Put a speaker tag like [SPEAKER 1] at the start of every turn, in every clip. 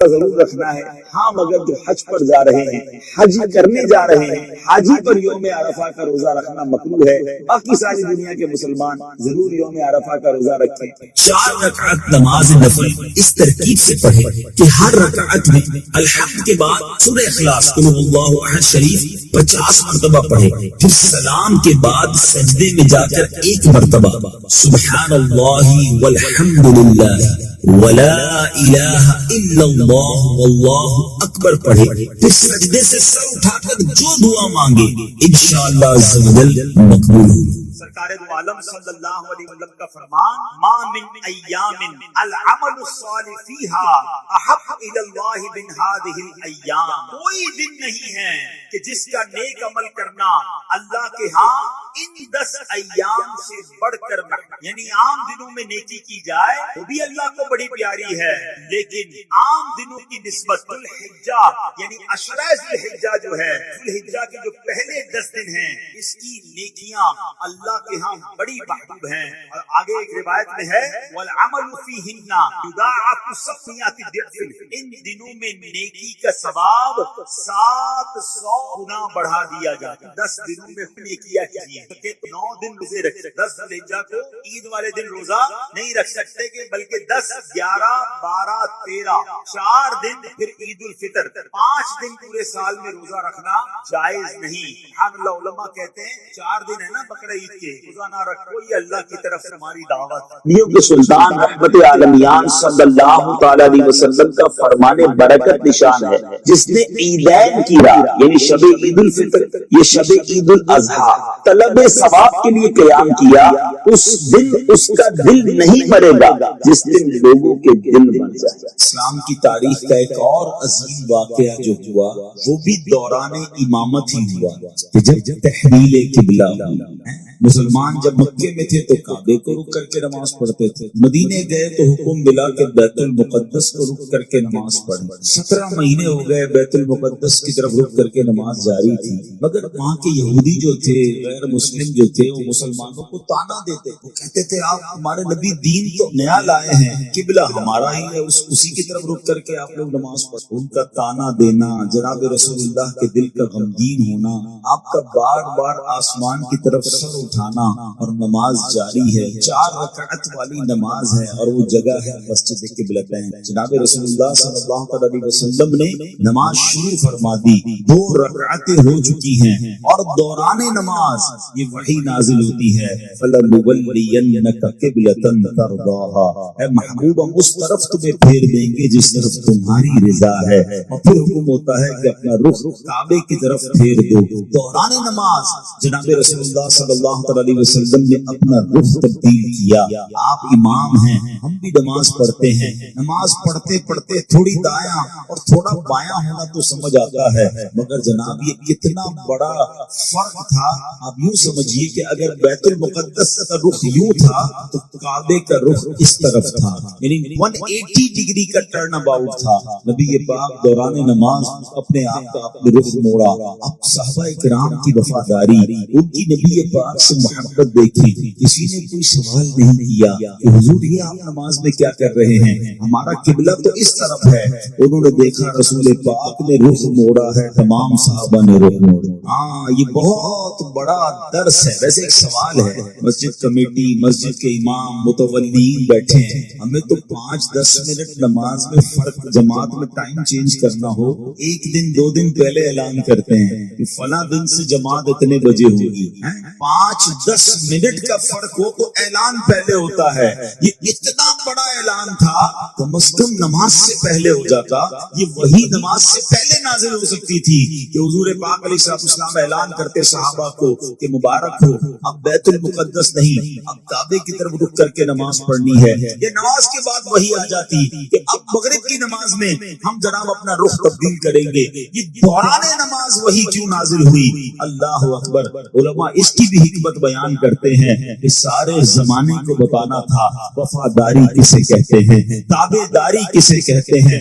[SPEAKER 1] ضرور رکھنا ہے. ہاں مگر جو حج پر جا رہے ہیں، حج کرنے جا رہے ہیں، حاجی پر یوم عرفہ کا روزہ رکھنا مکروہ ہے. باقی ساری دنیا کے مسلمان ضرور یوم عرفہ کا روزہ رکھیں.
[SPEAKER 2] 4 رکعت نماز نفل اس ترکیب سے پڑھے کہ ہر رکعت میں الحمد کے بعد سورہ اخلاص قل هو اللہ احد شریف 50 مرتبہ پڑھے. پھر سلام کے بعد سجدے میں جا کر 1 مرتبہ سبحان اللہ والحمد للہ ولا الہ الا اللہ واللہ اکبر پڑھے. پھر سجدے سے سر اٹھا کر جو دعا مانگے انشاءاللہ عز و جل مقبول ہوگی.
[SPEAKER 1] سرکار دو عالم صلی اللہ علیہ وسلم کا فرمان ما من ایام العمل الصالح فیها احب الی اللہ من هذه الايام. کوئی دن نہیں ہے کہ جس کا نیک عمل کرنا اللہ کے ہاں ان 10 ایام سے بڑھ کر یعنی عام دنوں میں نیکی کی جائے وہ بھی اللہ کو بڑی پیاری ہے، لیکن عام دنوں کی نسبت ذوالحجہ یعنی عشرہ ذوالحجہ جو ہے، ذوالحجہ کے جو پہلے 10 دن ہیں اس کی نیکیاں اللہ کے ہاں بڑی محبوب ہیں. اور آگے ایک روایت میں ہے والعمل فیہن یضاعف 700 ضعف. ان دنوں میں نیکی کا ثواب 700 گنا بڑھا دیا جاتا ہے. 10 دنوں میں نیکیاں کیجیے کہ 9 دن روزے رکھ سکتے. 10 ذوالحجہ کو عید والے دن روزہ نہیں رکھ سکتے کہ بلکہ 10 11 12 13 4 دن پھر عید الفطر 5 دن پورے سال میں روزہ رکھنا جائز نہیں. سبحان اللہ. علماء کہتے ہیں 4 دن ہے نا بقرہ عید کے، روزہ نہ رکھو، یہ اللہ کی طرف سے ہماری دعوت.
[SPEAKER 3] نیو کے سلطان رحمت عالمیان صلی اللہ تعالی علیہ وسلم کا فرمان برکت نشان ہے جس نے عیدین کی رات یعنی شب عید الفطر یہ شب عید الاضحیٰ طلب ثواب کے لیے قیام کیا. اس دن اس کا دل نہیں مرے گا جس دن لوگوں کے دل مر جائے.
[SPEAKER 2] اسلام کی تاریخ کا ایک اور عظیم واقعہ جو ہوا وہ بھی دوران امامت ہی ہوا کہ جب تحویل قبلہ ہوئی. مسلمان جب مکے میں تھے تو کعبے کو رک کر کے نماز پڑھتے تھے، مدینے گئے تو حکم ملا کہ بیت المقدس کو رک کر کے نماز پڑھیں. 17 مہینے ہو گئے بیت المقدس کی طرف رک کر کے نماز جاری تھی، مگر وہاں کے یہودی جو تھے، غیر مسلم جو تھے، وہ مسلمانوں کو تانا دیتے. وہ کہتے تھے آپ ہمارے نبی دین تو نیا لائے ہیں، قبلہ ہمارا ہی ہے، اسی کی طرف رک کر کے آپ لوگ نماز پڑھ. ان کا تانا دینا، جناب رسول اللہ کے دل کا غمگین ہونا، آپ کا بار بار آسمان کی طرف سر اٹھانا اور نماز جاری ہے. 4 رکعت والی نماز ہے اور وہ جگہ ہے مسجد قبلتین. جناب رسول اللہ صلی اللہ علیہ وسلم نے نماز شروع فرما دی. 2 رکعتیں ہو چکی ہیں اور دوران نماز یہ وحی نازل ہوتی ہے فَلَنُوَلِّيَنَّكَ قِبْلَةً تَرْضَاهَا. اے محبوب ہم اس طرف تمہیں پھیر دیں گے جس طرف تمہاری رضا ہے. اور پھر حکم ہوتا ہے کہ اپنا رخ کعبے کی طرف پھیر دو. دوران نماز جناب رسول اللہ صلی اللہ علیہ وسلم نے اپنا رخ تبدیل کیا. آپ امام ہیں، ہم بھی نماز پڑھتے ہیں. نماز پڑھتے پڑھتے تھوڑی دایاں اور تھوڑا بایاں ہونا تو سمجھ آتا ہے، مگر جناب یہ کتنا بڑا فرق تھا. آپ یوں سمجھیے کہ اگر بیت المقدس کا رخ یوں تھا تو کعبے کا رخ اس طرف تھا، یعنی 180 ڈگری کا ٹرن اباؤٹ تھا. نبی پاک دوران نماز اپنے آپ کا اپنے رخ موڑا. اب صحابہ کرام کی وفاداری، ان کی نبی پاک سے محبت دیکھی. کسی نے کوئی سوال نہیں کیا کہ حضور یہ آپ نماز میں کیا کر رہے ہیں، ہمارا قبلہ تو اس طرف ہے. انہوں نے دیکھا رسول پاک نے رخ موڑا ہے، تمام صحابہ نے رخ موڑا. ہاں یہ بہت بڑا درس ہے. ویسے ایک سوال ہے، مسجد کمیٹی، مسجد کے امام، متولین بیٹھے ہیں، ہمیں تو 5-10 منٹ نماز میں فرق، جماعت میں ٹائم چینج کرنا ہو 1 دن 2 دن پہلے اعلان کرتے ہیں کہ فلاں دن سے جماعت اتنے بجے ہوگی. 5-10 منٹ کا فرق ہو تو اعلان پہلے ہوتا ہے. یہ اتنا بڑا اعلان تھا، کم از کم نماز سے پہلے ہو جاتا. یہ وہی نماز سے پہلے نازل ہو سکتی تھی کہ حضور پاک علیہ السلام اعلان کرتے صحابہ کو کہ مبارک ہو، اب بیت المقدس نہیں، اب کعبے کی طرف رک کر کے نماز پڑھنی ہے. یہ نماز کے بعد وہی آ جاتی کہ اب مغرب کی نماز میں ہم جناب اپنا رخ تبدیل کریں گے. یہ دوران نماز وہی کیوں نازل ہوئی؟ اللہ اکبر. علماء اس کی بھی حکمت بیان کرتے ہیں کہ سارے زمانے کو بتانا تھا وفاداری کسے کہتے ہیں، تابع داری کسے کہتے ہیں،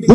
[SPEAKER 3] 2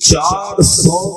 [SPEAKER 3] 400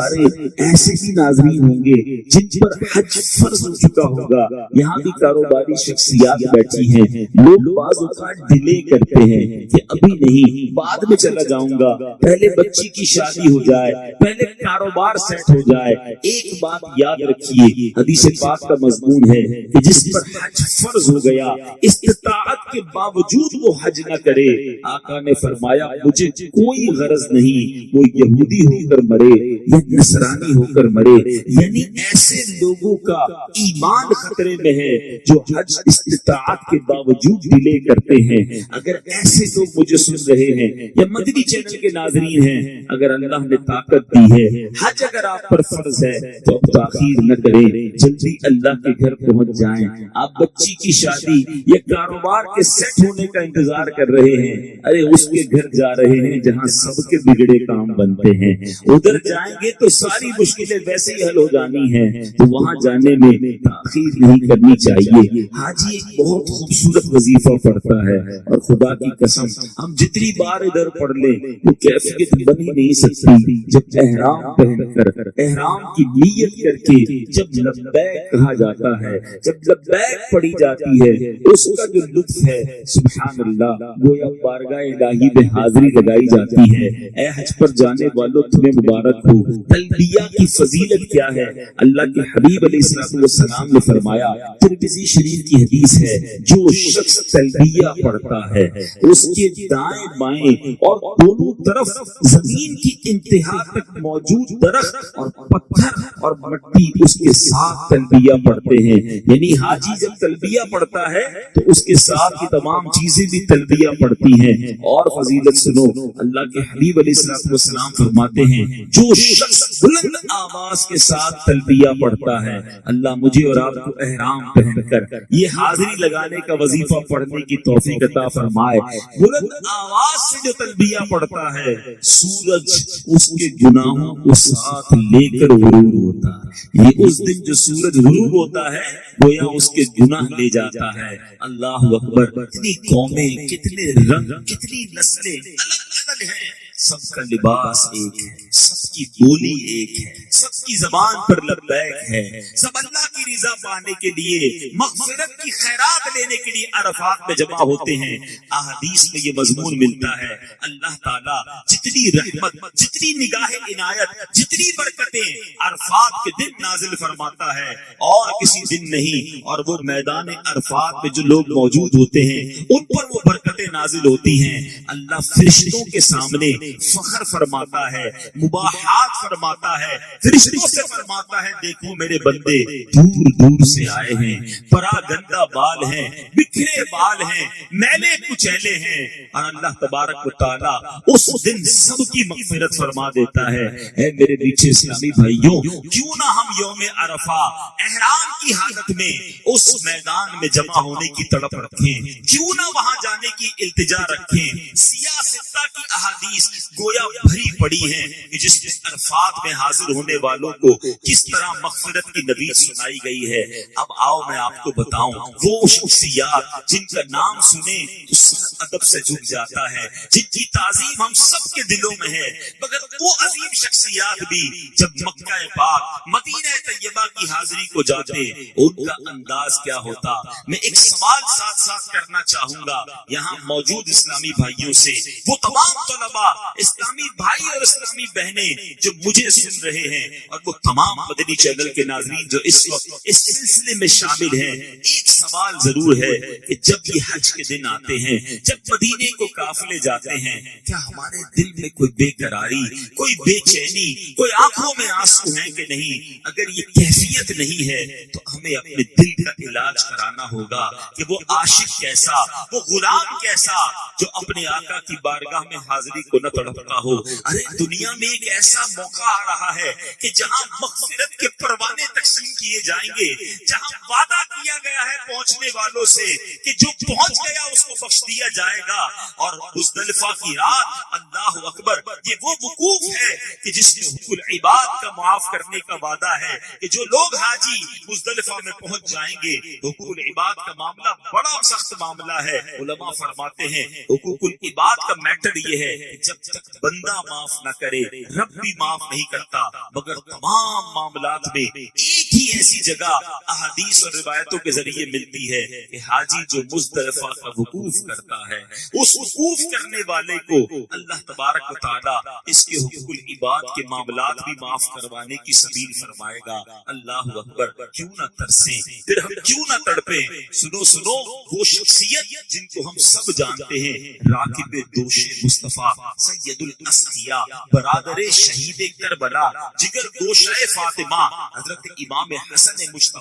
[SPEAKER 2] سارے ایسے بھی ناظرین ہوں گے جن پر حج فرض ہو چکا ہوگا. یہاں بھی کاروباری شخصیات بیٹھی ہیں. لوگ بعض اوقات ڈیلے کرتے ہیں کہ ابھی نہیں, بعد میں چلا جاؤں گا, پہلے بچی کی شادی ہو جائے, پہلے کاروبار سیٹ ہو جائے. ایک بات یاد رکھیے, حدیث پاک کا مضمون ہے کہ جس پر حج فرض ہو گیا استطاعت کے باوجود وہ حج نہ کرے, آقا نے فرمایا مجھے کوئی غرض نہیں وہ یہودی ہو کر مرے یا نصرانی ہو کر مرے. یعنی ایسے لوگوں کا ایمان خطرے میں ہے جو حج استطاعت کے باوجود ڈیلے کرتے ہیں. اگر ایسے لوگ مجھے سن رہے ہیں یا مدنی چینل کے ناظرین ہیں, اگر اللہ نے طاقت دی ہے, حج اگر آپ پر فرض ہے تو اب تاخیر نہ کریں, جلدی اللہ کے گھر پہنچ جائیں. آپ بچی کی شادی یا کاروبار کے سیٹ ہونے کا انتظار کر رہے ہیں, ارے اس کے گھر جا رہے ہیں جہاں سب کے بگڑے کام بنتے ہیں. ادھر جائیں گے تو ساری مشکلیں ویسے ہی حل ہو جانی ہیں, تو وہاں جانے میں تاخیر نہیں کرنی چاہیے. حاجی ایک بہت خوبصورت وظیفہ پڑھتا ہے, اور خدا کی قسم ہم جتنی بار ادھر پڑھ لیں وہ کیفیت بن ہی نہیں سکتی. جب احرام پہن کر احرام کی نیت کر کے جب لبیک کہا جاتا ہے, جب لبیک پڑھی جاتی ہے, اس کا جو لطف ہے سبحان اللہ, گویا بارگاہ الہی میں حاضری لگائی جاتی ہے. اے حج پر جانے والوں تمہیں مبارک ہو. تلبیہ کی فضیلت کیا ہے؟ اللہ کے حبیب علیہ السلام نے فرمایا, ترمذی شریف کی حدیث ہے, جو شخص تلبیہ پڑھتا ہے اس کے دائیں بائیں اور دونوں طرف زمین کی انتہا تک موجود درخت اور پتھر اور مٹی اس کے ساتھ تلبیہ پڑھتے ہیں. یعنی حاجی جب تلبیہ پڑھتا ہے تو اس کے ساتھ کی تمام چیزیں بھی تلبیہ پڑھتی ہیں. اور فضیلت سنو, اللہ کے حبیب علیہ السلام فرماتے ہیں جو شخص بلند آواز کے ساتھ تلبیہ پڑھتا ہے, اللہ مجھے اور آپ کو احرام پہن کر یہ حاضری لگانے کا وظیفہ پڑھنے کی توفیق عطا فرمائے. بلند آواز سے جو تلبیہ پڑھتا ہے, سورج اس کے گناہوں کو ساتھ لے کر غروب ہوتا ہے. یہ اس دن جو سورج غروب ہوتا ہے گویا اس کے گناہ لے جاتا ہے. اللہ اکبر. کتنی قومیں, کتنے رنگ, کتنی نسلیں الگ الگ ہیں, سب کا لباس ایک ہے, سب کی بولی ایک ہے, سب کی زبان پر لبیک ہے, سب اللہ کی رضا پانے کے لیے, مغفرت کی خیرات لینے کے لیے عرفات میں جمع ہوتے ہیں. احادیث میں یہ مضمون ملتا ہے, اللہ تعالیٰ جتنی رحمت, جتنی نگاہ عنایت, جتنی برکتیں عرفات کے دن نازل فرماتا ہے اور کسی دن نہیں. اور وہ میدان عرفات میں جو لوگ موجود ہوتے ہیں ان پر وہ برکتیں نازل ہوتی ہیں. اللہ فرشتوں کے سامنے فخر فرماتا ہے, مباحات فرماتا ہے, فرشتوں سے فرماتا ہے دیکھو میرے بندے دور دور سے آئے ہیں, پرا گندا بال ہیں, بکھرے بال ہیں, میلے کچیلے ہیں, اور اللہ تبارک و تعالیٰ اس دن سب کی مغفرت فرما دیتا ہے. اے میرے نیچے اسلامی بھائیوں, کیوں نہ ہم یوم عرفہ احرام کی حالت میں اس میدان میں جمع ہونے کی تڑپ رکھیں, کیوں نہ وہاں جانے کی التجا رکھیں. سیاستہ کی احادیث گویا بھری پڑی ہیں کہ جس میں عرفات میں حاضر ہونے والوں کو کس طرح مغفرت کی نوید سنائی گئی ہے. اب آؤ میں آپ کو بتاؤں وہ شخصیات جن کا نام سنیں تو سر ادب سے جھک جاتا ہے, جن کی تعظیم ہم سب کے دلوں میں ہے, مگر وہ عظیم شخصیات بھی جب مکہ پاک مدینہ طیبہ کی حاضری کو جاتے ان کا انداز کیا ہوتا. میں ایک سوال ساتھ ساتھ کرنا چاہوں گا یہاں موجود اسلامی بھائیوں سے, وہ تمام طلباء, اسلامی بھائی اور اسلامی بہنیں جو مجھے سن رہے ہیں, اور وہ تمام مدنی چینل کے ناظرین جو اس وقت اس سلسلے میں شامل ہیں. ایک سوال ضرور ہے کہ جب یہ حج کے دن آتے ہیں, جب مدینے کو قافلے جاتے ہیں, کیا ہمارے دل میں کوئی بے قراری, کوئی بے چینی, کوئی آنکھوں میں آنسو ہیں کہ نہیں؟ اگر یہ کیفیت نہیں ہے تو ہمیں اپنے دل کا علاج کرانا ہوگا کہ وہ عاشق کیسا, وہ غلام کیسا جو اپنے آقا کی بارگاہ میں حاضری کو نہ تڑپتا ہو. ارے دنیا میں ایک ایسا موقع آ رہا ہے کہ جہاں مغفرت کے پروانے تقسیم کیے جائیں گے, جہاں وعدہ کیا گیا ہے پہنچنے والوں سے کہ جو پہنچ گیا اس کو بخش دیا
[SPEAKER 1] جائے گا. اور مزدلفہ کی رات اللہ اکبر یہ وہ وقوف ہے کہ جس میں حقوق العباد کا معاف کرنے کا وعدہ ہے کہ جو لوگ حاجی مزدلفہ میں پہنچ جائیں گے. حقوق العباد کا معاملہ بڑا سخت معاملہ ہے. علماء فرماتے ہیں حقوق العباد کا میٹر یہ ہے کہ جب تک بندہ معاف نہ کرے رب بھی معاف نہیں کرتا. مگر تمام معاملات میں ایک ہی ایسی جگہ احادیث اور روایتوں کے ذریعے ملتی ہے کہ حاجی جو مزدلفہ کا وقوف کرتا ہے اس وقوف کرنے والے کو اللہ تبارک و تعالی اس کے حقوق العباد کے معاملات بھی معاف کروانے کی سبیل فرمائے گا. اللہ اکبر. کیوں نہ ترسیں, پھر ہم کیوں نہ تڑپیں. سنو وہ شخصیت جن کو ہم سب جانتے ہیں, راکب دوش مصطفیٰ, سید الاسقیاء, برادر شہید کربلا, جگر گوشہ فاطمہ, حضرت امام حسن مجتبی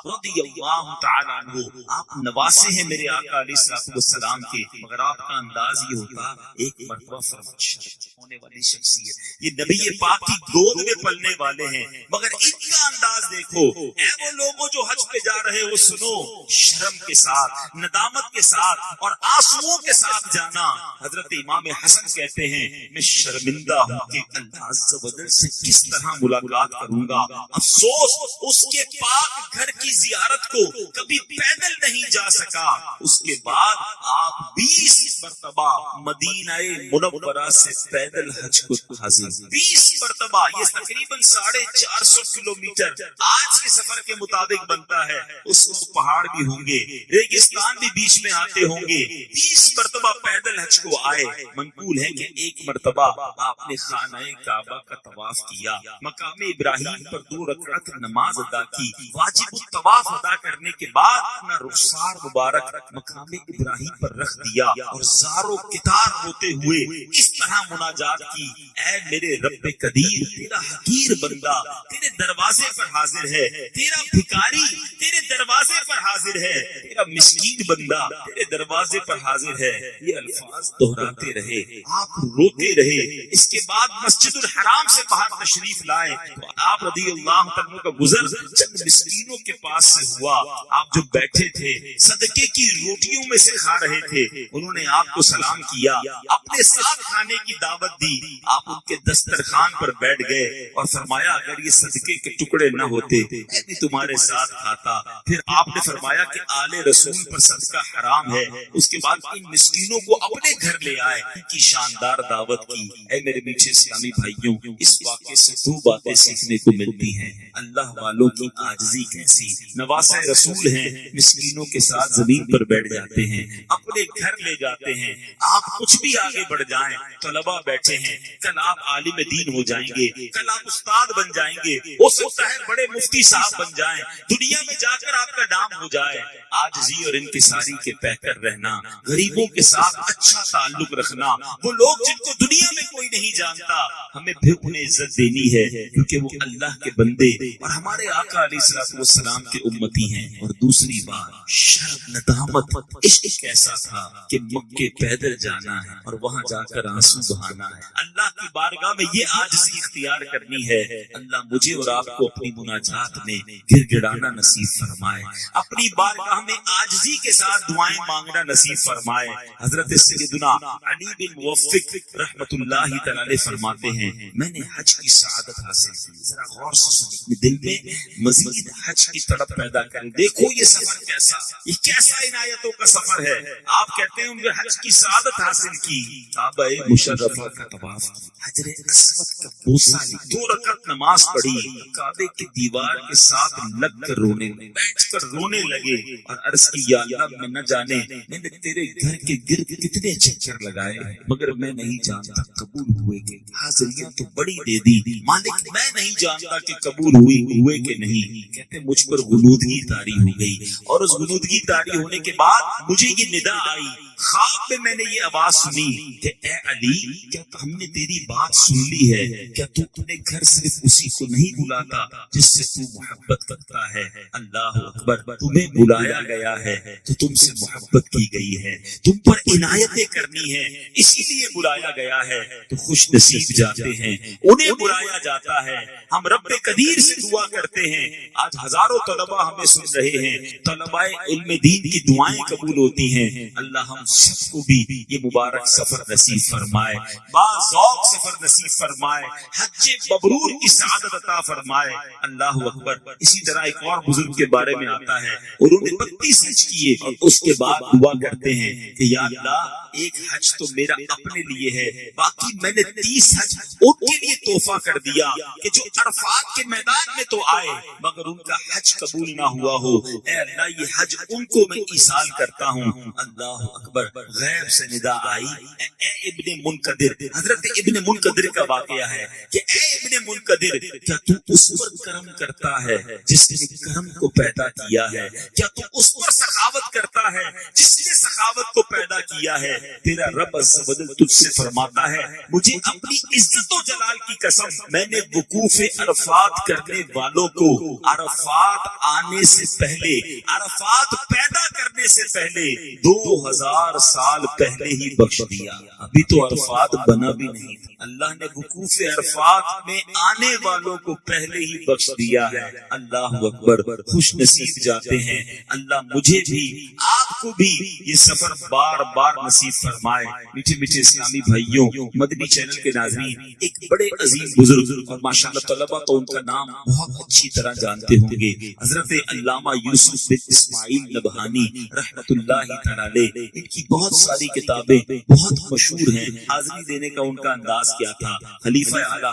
[SPEAKER 1] رضی اللہ تعالی عنہ. آپ نواسے ہیں میرے آقا علیہ الصلوۃ والسلام کے, مگر آپ کا انداز یہ ہوتا ایک مرتبہ فرمائش ہونے والی شخصیت, یہ نبی پاک کی گود میں پلنے والے ہیں, مگر ان کا انداز دیکھو. اے وہ لوگوں جو حج پہ جا رہے ہو, سنو, شرم کے ساتھ, ندامت کے ساتھ اور آنسوؤں کے ساتھ جانا. حضرت امام حسن کہتے ہیں میں شرمندہ ہوں کہ اللہ عز و جل سے کس طرح ملاقات کروں گا. افسوس اس کے پاک گھر کی زیارت کو کبھی پیدل نہیں جا سکا. اس کے بعد آپ 20 مرتبہ مدینہ منورہ سے پیدل حج کو حاضر, 20 مرتبہ. یہ تقریباً 450 کلومیٹر آج کے سفر کے مطابق بنتا ہے. اس کو پہاڑ بھی ہوں گے, ریگستان بھی بیچ میں آتے ہوں گے. 20 مرتبہ پیدل حج کو آئے. منقول ہے کہ ایک مرتبہ آپ نے خانہ کعبہ کا طواف کیا, مقام ابراہیم پر 2 رکعت نماز ادا کی. واجب الطواف ادا کرنے کے بعد اپنا رخسار مبارک مقام ابراہیم پر رکھ دیا اور زارو کتار ہوتے ہوئے اس طرح مناجات کی, اے میرے رب قدیر, تیرا حقیر بندہ تیرے دروازے پر حاضر ہے, تیرا بھکاری تیرے دروازے پر حاضر ہے, تیرا مسکین بندہ تیرے دروازے پر حاضر ہے. یہ الفاظ دہراتے رہے, آپ روتے رہے. اس کے بعد مسجد الحرام سے باہر تشریف لائے تو آپ رضی اللہ عنہ کا گزر چند مسکینوں کے پاس سے ہوا. آپ جو بیٹھے تھے صدقے کی روٹیوں میں سے کھا رہے تھے, انہوں نے آپ کو سلام کیا, اپنے ساتھ کھانے کی دعوت دی. آپ ان کے دسترخوان پر بیٹھ گئے اور فرمایا اگر یہ صدقے کے ٹکڑے نہ ہوتے میں بھی تمہارے ساتھ کھاتا. پھر آپ نے فرمایا کہ آل رسول پر صدقہ حرام ہے. اس کے بعد ان مسکینوں کو اپنے گھر لے آئے کی شاندار دعوت کی. اے میرے میٹھے اسلامی بھائیوں, اس واقعے سے 2 باتیں سیکھنے کو ملتی ہیں. اللہ والوں کی عاجزی کیسی, نواسہ رسول ہیں, مسکینوں کے ساتھ زمین پر بیٹھ جاتے ہیں, اپنے گھر لے جاتے ہیں. آپ کچھ بھی آگے بڑھ جائیں, طلبا بیٹھے ہیں, کل آپ عالم دین ہو جائیں گے, کل آپ استاد بن جائیں گے, ہو سکتا ہے بڑے مفتی صاحب بن جائیں, دنیا میں جا کر آپ کا نام ہو جائے. عاجزی اور انکساری کے پیکر رہنا, غریبوں کے ساتھ اچھا تعلق رکھنا, وہ لوگ جن کو دنیا میں کوئی نہیں جانتا ہمیں بھی انہیں عزت دینی ہے کیونکہ وہ اللہ کے بندے اور ہمارے آقا علیہ الصلوۃ والسلام کے امتی ہیں. اور دوسری بات, شرم, ندامت, عشق کیسا تھا کہ مکے پیدل جانا ہے اور وہاں جا کر آنسو بہانا ہے. اللہ کی بارگاہ میں یہ عاجزی اختیار کرنی ہے. اللہ مجھے اور آپ کو اپنی مناجات میں گر گڑانا نصیب فرمائے, اپنی بارگاہ میں عاجزی کے ساتھ دعائیں مانگنا نصیب فرمائے. حضرت سیدنا علی بن موفق رحمت اللہ تعالی فرماتے ہیں میں نے حج کی سعادت حاصل کی. ذرا غور سے سنیں, دل میں مزید حج کی تڑپ پیدا کریں. دیکھو یہ سفر کیسا, یہ کیسا عنایتوں کا سفر ہے. آپ کہتے ہیں انہوں نے حج کی سعادت حاصل کی, کعبہ مشرفہ کا طواف کی, حجر اسود کا بوسہ لی, 2 رکعت نماز پڑھی, کعبے کی دیوار کے ساتھ لگ کر رونے, بیٹھ کر رونے لگے اور عرض کی یا اللہ میں نہ جانے میں نے تیرے گھر کے گرد کتنے چکر لگائے مگر میں نہیں جانتا قبول ہوئے کہ حاضریاں تو بڑی دے دی, مالک میں نہیں جانتا کہ قبول ہوئے کہ نہیں. کہتے مجھ پر غنودگی طاری ہو گئی اور اس غنودگی طاری ہونے کے بعد مجھے یہ ندا آئی, خواب میں نے یہ آواز سنی کہ اے علی کیا ہم نے تیری
[SPEAKER 2] بات سن لی ہے، کیا تو اپنے گھر صرف اسی کو نہیں بلاتا جس سے تو محبت کرتا ہے؟ اللہ اکبر، تمہیں بلایا گیا ہے تو تم سے محبت کی گئی ہے، تم پر عنایتیں کرنی ہے، اسی لیے بلایا گیا ہے، تو خوش نصیب جاتے ہیں انہیں بلایا جاتا ہے۔ ہم رب قدیر سے دعا کرتے ہیں، آج ہزاروں طلباء ہمیں سن رہے ہیں، طلباء علم دین کی دعائیں قبول ہوتی ہیں، اللہ ہم سب کو بھی یہ مبارک سفر نصیب فرمائے، با ذوق سفر نصیب فرمائے، حج مبرور کی سعادت عطا فرمائے۔ اللہ اکبر۔ اسی طرح ایک اور بزرگ کے بارے میں آتا ہے، انہوں نے 32 حج کیے اور اس کے بعد دعا کرتے ہیں کہ یا اللہ ایک حج تو میرا اپنے لیے ہے، باقی میں نے 30 حج ان کے لیے تحفہ کر دیا کہ جو عرفات کے میدان میں تو آئے مگر ان کا حج قبول نہ ہوا ہو، اے اللہ یہ حج ان کو میں ایصال کرتا ہوں۔ اللہ اکبر۔ غیب سے ندا آئی، اے ابن منقدر، حضرت ابن منقدر کا واقعہ ہے کہ اے ابن منقدر، کیا تو اس پر کرم کرتا ہے جس نے کرم کو پیدا کیا ہے؟ کیا تو اس پر سخاوت کرتا ہے جس نے سخاوت کو پیدا کیا ہے؟ تیرا رب عز و جل تجھ سے فرماتا ہے، مجھے اپنی عزت و جلال کی قسم، میں نے وقوف عرفات کرنے والوں کو عرفات آنے سے پہلے، عرفات پیدا کرنے سے پہلے 2000 سال پہلے ہی بخش دیا۔ ابھی تو عرفات بنا بھی نہیں تھا، اللہ نے وقوف عرفات میں آنے والوں کو پہلے ہی بخش دیا ہے۔ اللہ اکبر۔ خوش نصیب جاتے ہیں، اللہ مجھے بھی آپ کو بھی یہ سفر بار بار نصیب فرمائے۔ میٹھے میٹھے اسلامی بھائیوں، مدنی چینل کے ناظرین، ایک بڑے عظیم بزرگ اور ماشاءاللہ طلبہ تو ان کا نام بہت اچھی طرح جانتے ہوں گے، حضرت علامہ یوسف بن اسماعیل نبہانی رحمت اللہ تعالی علیہ۔ ان کی بہت ساری کتابیں بہت مشہور ہیں۔ حاضری دینے کا ان کا انداز کیا تھا؟ خلیفہ اعلیٰ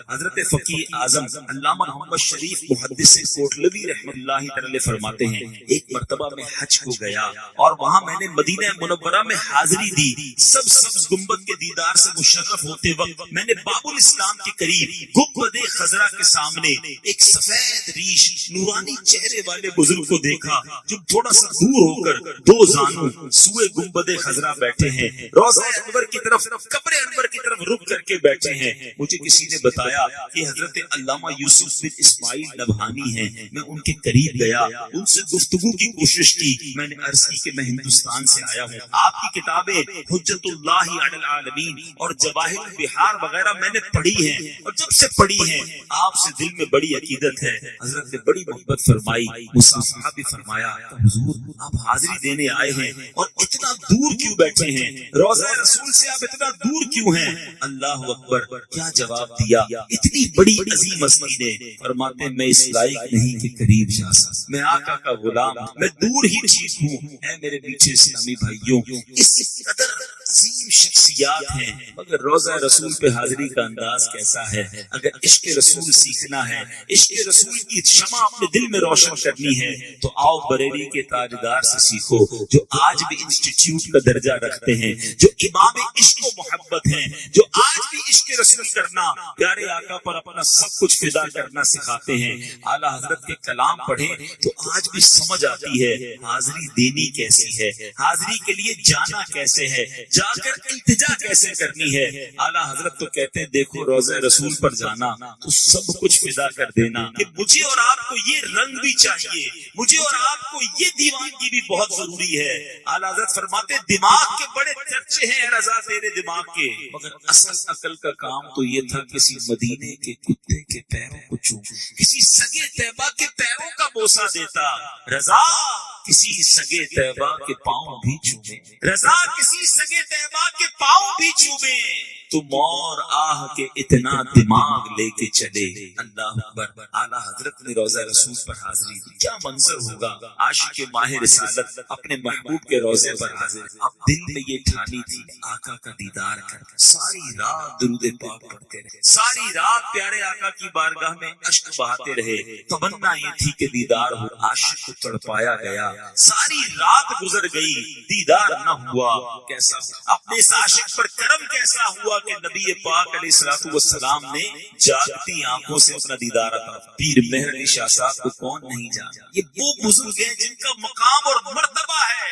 [SPEAKER 2] حضرت فقیہ اعظم علامہ محمد شریف محدث کوٹلوی رحمت اللہ تعالی علیہ فرماتے ہیں، ایک مرتبہ میں حج کو گیا اور وہاں میں نے مدینہ منورہ میں حاضری دی۔ سبز گنبد کے دیدار سے مشرف ہوتے وقت میں نے باب الاسلام کے قریب گنبد خضرا کے سامنے ایک سفید ریش نورانی چہرے والے بزرگ کو دیکھا جو تھوڑا سا دور ہو کر دو زانو سوئے گنبد خضرا بیٹھے ہیں، روضہ انور کی طرف، قبر انور کی طرف رک کر کے بیٹھے ہیں۔ مجھے کسی نے بتایا کہ حضرت علامہ یوسف بن اسماعیل نبہانی ہیں۔ میں ان کے قریب گیا، ان سے گفتگو کی کوشش کی۔ میں نے عرض کی کہ میں ہندوستان سے آیا ہوں، آپ کی کتابیں حجت اللہ علی العالمین اور جواہر البحار وغیرہ میں نے پڑھی ہیں، اور جب سے پڑھی ہیں آپ سے دل میں بڑی عقیدت ہے۔ حضرت نے بڑی محبت فرمائی، مصافحہ بھی فرمایا۔ حضور آپ حاضری دینے آئے ہیں اور اتنا دور کیوں بیٹھے ہیں؟ روضہ رسول سے آپ اتنا دور کیوں ہیں؟ اللہ اکبر۔ کیا جواب دیا اتنی بڑی عظیم ہستی نے؟ فرماتے میں اس لائق نہیں کہ قریب جا سکتا، میں آقا کا غلام، میں دور ہی ٹھیک ہوں۔ اے میرے پیچھے اسلامی بھائیوں، اس قدر عظیم شخصیات ہیں مگر روضہ رسول پہ حاضری کا انداز کیسا ہے؟ اگر عشق رسول سیکھنا ہے، عشق رسول کی شمع اپنے دل میں روشن کرنی ہے تو آؤ بریلی کے تاجدار سے سیکھو، جو آج بھی انسٹیٹیوٹ کا درجہ رکھتے ہیں، جو امام عشق و محبت ہیں، جو آج بھی عشق رسول کرنا، پیارے آقا پر اپنا سب کچھ فدا کرنا سکھاتے ہیں۔ اعلیٰ حضرت کے کلام پڑھیں تو آج بھی سمجھ آتی ہے حاضری دینی کیسی ہے، حاضری کے لیے جانا کیسے ہے، جا کر التجا کیسے کرنی ہے۔ اعلیٰ حضرت تو کہتے ہیں دیکھو روضہ رسول پر جانا تو سب کچھ فدا کر دینا، کہ مجھے اور آپ کو یہ رنگ بھی چاہیے، مجھے اور آپ کو یہ دیوانگی بھی بہت ضروری ہے۔ اعلیٰ حضرت فرماتے دماغ کے بڑے چرچے ہیں رضا تیرے دماغ کے، مگر اصل عقل کا کام تو یہ تھا کسی مدینے کے کتے کے پیروں کو چوم، کسی سگے طیبہ کے پیروں کا بوسہ دیتا۔ رضا کسی سگے طیبہ کے پاؤں بھی چومے، رضا کسی سگے طیبہ کے پاؤں بھی چومے، تم اور آہ کے اتنا دماغ لے کے چلے۔ اللہ اکبر۔ اعلیٰ حضرت نے روضہ رسول پر حاضری دی، کیا منظر ہوگا؟ عاشق ماہ رسالت اپنے محبوب کے روضے پر حاضر، اب دل میں یہ ٹھانی تھی آقا کا دیدار کر، ساری رات درود پاک پڑھتے رہے، ساری رات پیارے آقا کی بارگاہ میں اشک بہاتے رہے، تمنا یہ تھی کہ دیدار ہو، عاشق کو تڑپایا گیا، ساری رات گزر گئی، دیدار نہ ہوا، کیسا اپنے اس عاشق پر کرم کیسا ہوا کہ نبی پاک علیہ الصلوۃ والسلام نے جاگتی آنکھوں سے اپنا دیدار عطا۔ پیر مہر علی شاہ صاحب کو کون نہیں جانا، یہ وہ بزرگ ہیں جن کا مقام اور مرتبہ ہے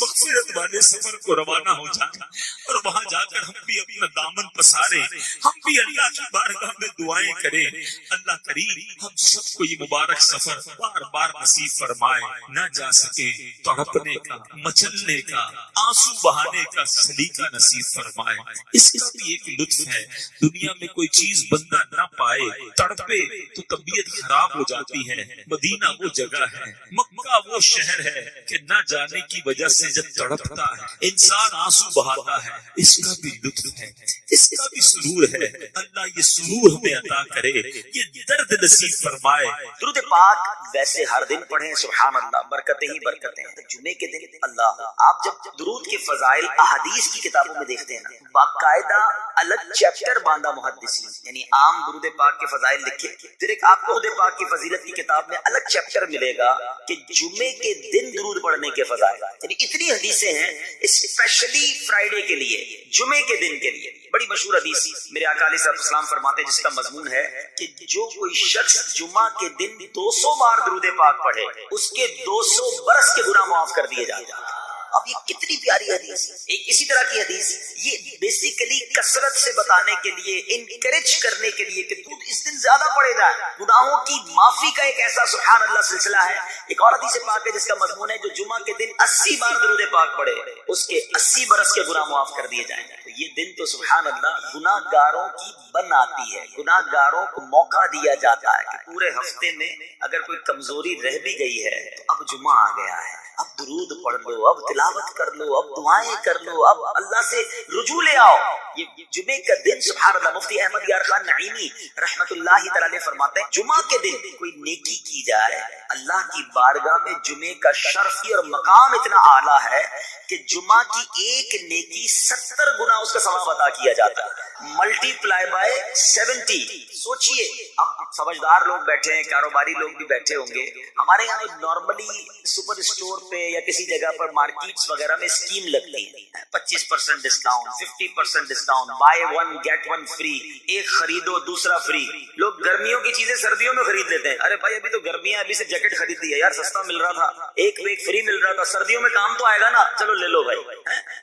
[SPEAKER 1] مغفرت والے سفر کو روانہ ہو جائیں اور وہاں جا کر ہم بھی اپنا دامن پسارے، ہم بھی اللہ کی بارگاہ میں دعائیں کریں۔ اللہ کریم ہم سب کو یہ مبارک سفر بار بار نصیب فرمائے، نہ جا سکے تڑپنے کا، مچلنے کا، آنسو بہانے کا سلیقہ نصیب فرمائے۔ اس کا بھی ایک لطف ہے، دنیا میں کوئی چیز بندہ نہ پائے، تڑپے تو طبیعت خراب ہو جاتی ہے۔ مدینہ وہ جگہ ہے، مکہ وہ شہر ہے کہ نہ جانے کی وجہ سے جب تڑپتا ہے انسان آنسو بہاتا ہے، اس کا بھی لطف ہے، اس کا بھی سرور ہے۔ اللہ یہ سرور ہمیں عطا کرے، یہ درد نصیب فرمائے۔
[SPEAKER 3] درود پاک ویسے ہر دن پڑھیں، سبحان اللہ، برکتیں ہی برکتیں۔ جمعے کے دن اللہ، آپ جب درود کے فضائل احادیث کی کتابوں میں دیکھتے ہیں نا، باقاعدہ الگ چیپٹر باندھا محدثین، یعنی عام درود پاک کے فضائل لکھے، پھر ایک آپ کو درود پاک کی فضیلت کی کتاب میں الگ چیپٹر ملے گا کہ جمعے کے دن درود پڑھنے کے فضائل، یعنی اتنی حدیثیں ہیں اسپیشلی فرائیڈے کے لیے، جمعے کے دن کے لیے۔ بڑی مشہور حدیث میرے آقا علیہ السلام فرماتے ہیں، جس کا مضمون ہے کہ جو کوئی شخص جمعہ کے دن 200 بار درود پاک پڑھے، اس کے 200 برس کے گناہ معاف کر دیے جاتے ہیں۔ اب یہ کتنی پیاری حدیث، ایک اسی طرح کی حدیث، یہ بیسیکلی کثرت سے بتانے کے لیے، انکریج کرنے کے لیے کہ تو اس دن زیادہ پڑھے جائے، گناہوں کی معافی کا ایک ایسا سبحان اللہ سلسلہ ہے۔ ایک اور حدیث پاک ہے جس کا مضمون ہے جو جمعہ کے دن 80 بار درود پاک پڑھے، اس کے 80 برس کے گناہ معاف کر دیے جائیں گے۔ تو یہ دن تو سبحان اللہ گناہ گاروں کی بن آتی ہے، گناہ گاروں کو موقع دیا جاتا ہے کہ پورے ہفتے میں اگر کوئی کمزوری رہ بھی گئی ہے تو اب جمعہ آ گیا ہے، اب درود پڑھ لو، اب تلاوت کر لو، اب دعائیں کر لو، اب اللہ سے رجوع لے آؤ۔ یہ جمعے کا دن سبحان اللہ، مفتی احمد یار خان نعیمی رحمت اللہ تعالی علیہ فرماتے ہیں جمعہ کے دن کوئی نیکی کی جائے، اللہ کی بارگاہ میں جمعے کا شرف اور مقام اتنا اعلیٰ ہے کہ جمعہ کی ایک نیکی 70 گنا اس کا ثواب عطا کیا جاتا ہے، ملٹی پلائی بائی 70۔ سوچئے، اب سمجھدار لوگ بیٹھے ہیں، کاروباری لوگ بھی بیٹھے ہوں گے، ہمارے یہاں نارملی سپر اسٹور پہ یا کسی جگہ پر مارکیٹس وغیرہ میں اسکیم لگتی ہے، 25% discount, 50% discount, buy 1 get 1 free, ایک خریدو دوسرا فری۔ لوگ گرمیوں کی چیزیں سردیوں میں خرید لیتے ہیں، ارے بھائی ابھی تو گرمیاں، ابھی سے جیکٹ خرید لی ہے یار، سستا مل رہا تھا، ایک پہ ایک فری مل رہا تھا، سردیوں میں کام تو آئے گا نا، چلو لے لو بھائی۔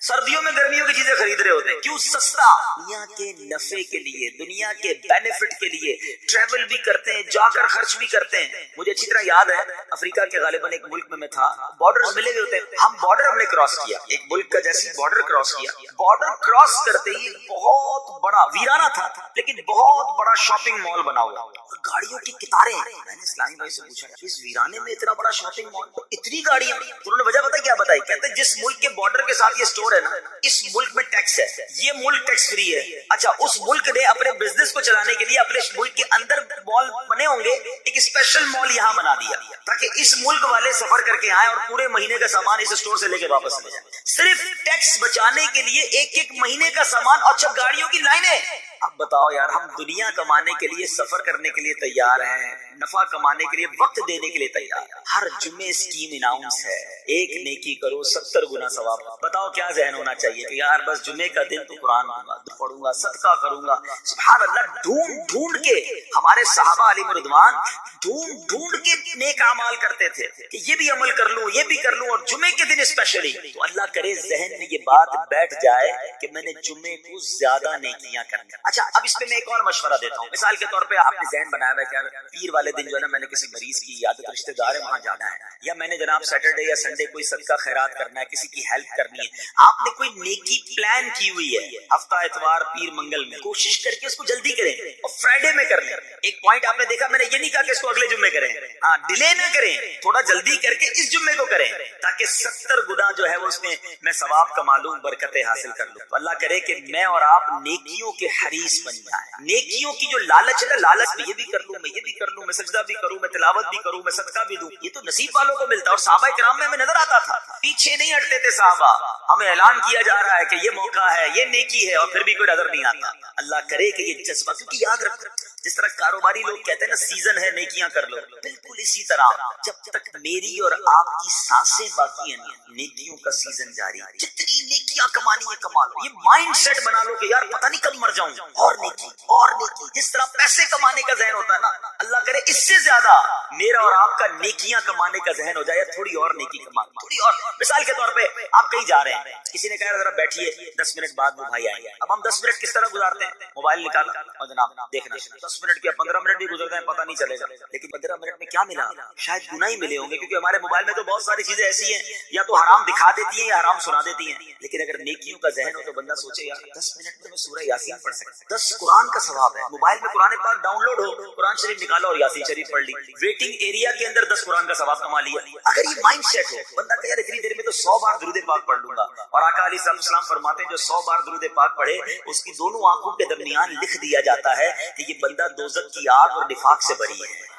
[SPEAKER 3] سردیوں میں گرمیوں کی چیزیں خرید رہے ہوتے ہیں، کیوں؟ سستا، دنیا کے نفع کے لیے، دنیا کے بینیفٹ کے لیے ٹریول بھی کرتے ہیں، جا کر خرچ بھی کرتے ہیں۔ مجھے اچھی طرح یاد ہے افریقہ کے غالباً ایک ملک میں تھا، بارڈرز ملے ہوئے ہوتے ہیں، ہم بارڈر ہم نے کراس کیا، ایک ملک کا جیسے بارڈر کراس کیا، بارڈر کراس کرتے ہی بہت بڑا ویرانہ تھا لیکن بہت بڑا شاپنگ مال بنا ہوا اور گاڑیوں کی قطاریں۔ میں نے اسلامی بھائی سے پوچھا اس ویرانے میں اتنا بڑا شاپنگ مال، اتنی گاڑیاں؟ انہوں نے وجہ پتہ کیا بتائی؟ کہتے ہیں جس ملک کے بارڈر کے ساتھ یہ اسٹور ہے نا، اس ملک میں ٹیکس ہے، یہ ملک ٹیکس فری ہے۔ اچھا، اس ملک نے اپنے بزنس کو چلانے کے لیے اپنے ملک کے اندر مال بنے ہوں گے، ایک اسپیشل مال یہاں بنا دیا تاکہ اس ملک والے سفر کر کے آئیں اور پورے مہینے کا سامان اس اسٹور سے لے کے واپس لے جائیں، صرف ٹیکس بچانے کے لیے ایک ایک مہینے کا سامان۔ اچھا، گاڑیوں کی لائنیں۔ اب بتاؤ یار، ہم دنیا کمانے کے لیے، سفر کرنے کے لیے تیار ہیں، نفع کمانے کے لیے، وقت دینے کے لیے تیار ہیں، ہر جمعے اسکیم اناؤنس ہے، ایک نیکی کرو 70 گنا ثواب۔ بتاؤ کیا ذہن ہونا چاہیے کہ یار بس جمعے کا دن تو قرآن پڑھوں گا، صدقہ کروں گا۔ سبحان اللہ، ڈھونڈ ڈھونڈ کے ہمارے صحابہ علیہ رضوان ڈھونڈ ڈھونڈ کے نیک اعمال کرتے تھے کہ یہ بھی عمل کر لوں، یہ بھی کر لوں، اور جمعے کے دن اسپیشلی۔ تو اللہ کرے ذہن میں یہ بات بیٹھ جائے کہ میں نے جمعے کو زیادہ نیکیاں کرنا۔ اچھا، اب اس پہ میں ایک اور مشورہ دیتا ہوں۔ مثال کے طور پہ آپ نے ذہن بنایا ہے کہ یار پیر والے دن جو ہے نا، میں نے کسی مریض کی عیادت، رشتہ دار ہے وہاں جانا ہے، یا میں نے جناب سیٹرڈے یا سنڈے کوئی صدقہ خیرات کرنا ہے، کسی کی ہیلپ کرنی ہے۔ آپ نے کوئی نیکی پلان کی ہوئی ہے، ہفتہ اتوار پیر منگل میں، کوشش کر کے اس کو جلدی کریں اور فرائیڈے میں کر لیں۔ ایک پوائنٹ آپ نے دیکھا، میں نے یہ نہیں کہا کہ اس کو اگلے جمعے کریں، ہاں ڈیلے نہ کریں، تھوڑا جلدی کر کے اس جمعے کو کریں تاکہ 70 گنا جو ہے وہ اس میں ثواب کما لوں، برکتیں حاصل کر لوں۔ تو اللہ کرے کہ میں اور آپ نیکیوں کے حریص بن جائیں۔ نیکیوں کی جو لالچ ہے نا، لالچ میں یہ بھی کر لوں، میں یہ بھی کر لوں، میں سجدہ بھی کروں، میں تلاوت بھی کروں، میں صدقہ بھی دوں، یہ تو نصیب والوں کو ملتا ہے۔ اور صحابہ کرام میں ہمیں نظر آتا تھا، پیچھے نہیں ہٹتے تھے صحابہ، ہمیں اعلان کیا جا رہا ہے کہ یہ موقع ہے، یہ نیکی ہے، اور پھر بھی کوئی نظر نہیں آتا۔ اللہ کرے کہ یہ جذبہ، کیونکہ یاد رکھو جس طرح کاروباری لوگ کہتے ہیں نا سیزن ہے نیکیاں کر لو، بالکل اسی طرح جب تک میری اور آپ کی سانسیں باقی ہیں نا، نیکیوں کا سیزن جاری ہے۔ جتنی نیکیاں کمانی ہے کما لو، یہ مائنڈ سیٹ بنا لو کہ یار پتہ نہیں کب مر جاؤں،
[SPEAKER 1] اور نیکی اور نیکی. جس طرح پیسے کمانے کا ذہن ہوتا ہے نا, اللہ کرے اس سے زیادہ میرا اور آپ کا نیکیاں کمانے کا ذہن ہو جائے, تھوڑی اور نیکی کما, تھوڑی اور. مثال کے طور پہ آپ کہیں جا رہے ہیں, کسی نے کہا ذرا بیٹھیے 10 منٹ بعد وہ بھائی آئیں گے. اب ہم 10 منٹ کس طرح گزارتے ہیں؟ موبائل نکالا اور جناب دیکھنا, 10 منٹ کیا 15 منٹ بھی گزر جائیں پتہ نہیں چلے گا, لیکن 15 منٹ میں کیا ملا؟ شاید گناہ ہی ملے ہوں گے, کیونکہ ہمارے موبائل میں تو بہت ساری چیزیں ایسی ہیں یا تو حرام دکھا دیتی ہیں یا حرام سنا دیتی ہیں. لیکن اگر نیکیوں کا ذہن ہو تو بندہ سوچے یار 10 منٹ میں سورہ یاسین پڑھ سکتا ہوں, 10 قرآن کا ثواب ہے. موبائل میں قرآن پاک ڈاؤن لوڈ ہو, قرآن شریف نکالا اور یاسین شریف پڑھ لی, ویٹنگ ایریا کے اندر 10 قرآن کا ثواب کما لیا. اگر یہ مائنڈ سیٹ ہو, بندہ کہ یار اتنی دیر میں تو 100 بار درود پاک پڑھ لوں گا. اور آقا علیہ السلام فرماتے ہیں جو 100 بار درود پاک پڑھے اس کی دونوں آنکھوں کے درمیان لکھ دیا جاتا ہے کہ یہ بندہ دوزخ کی آگ اور نفاق سے بری ہے.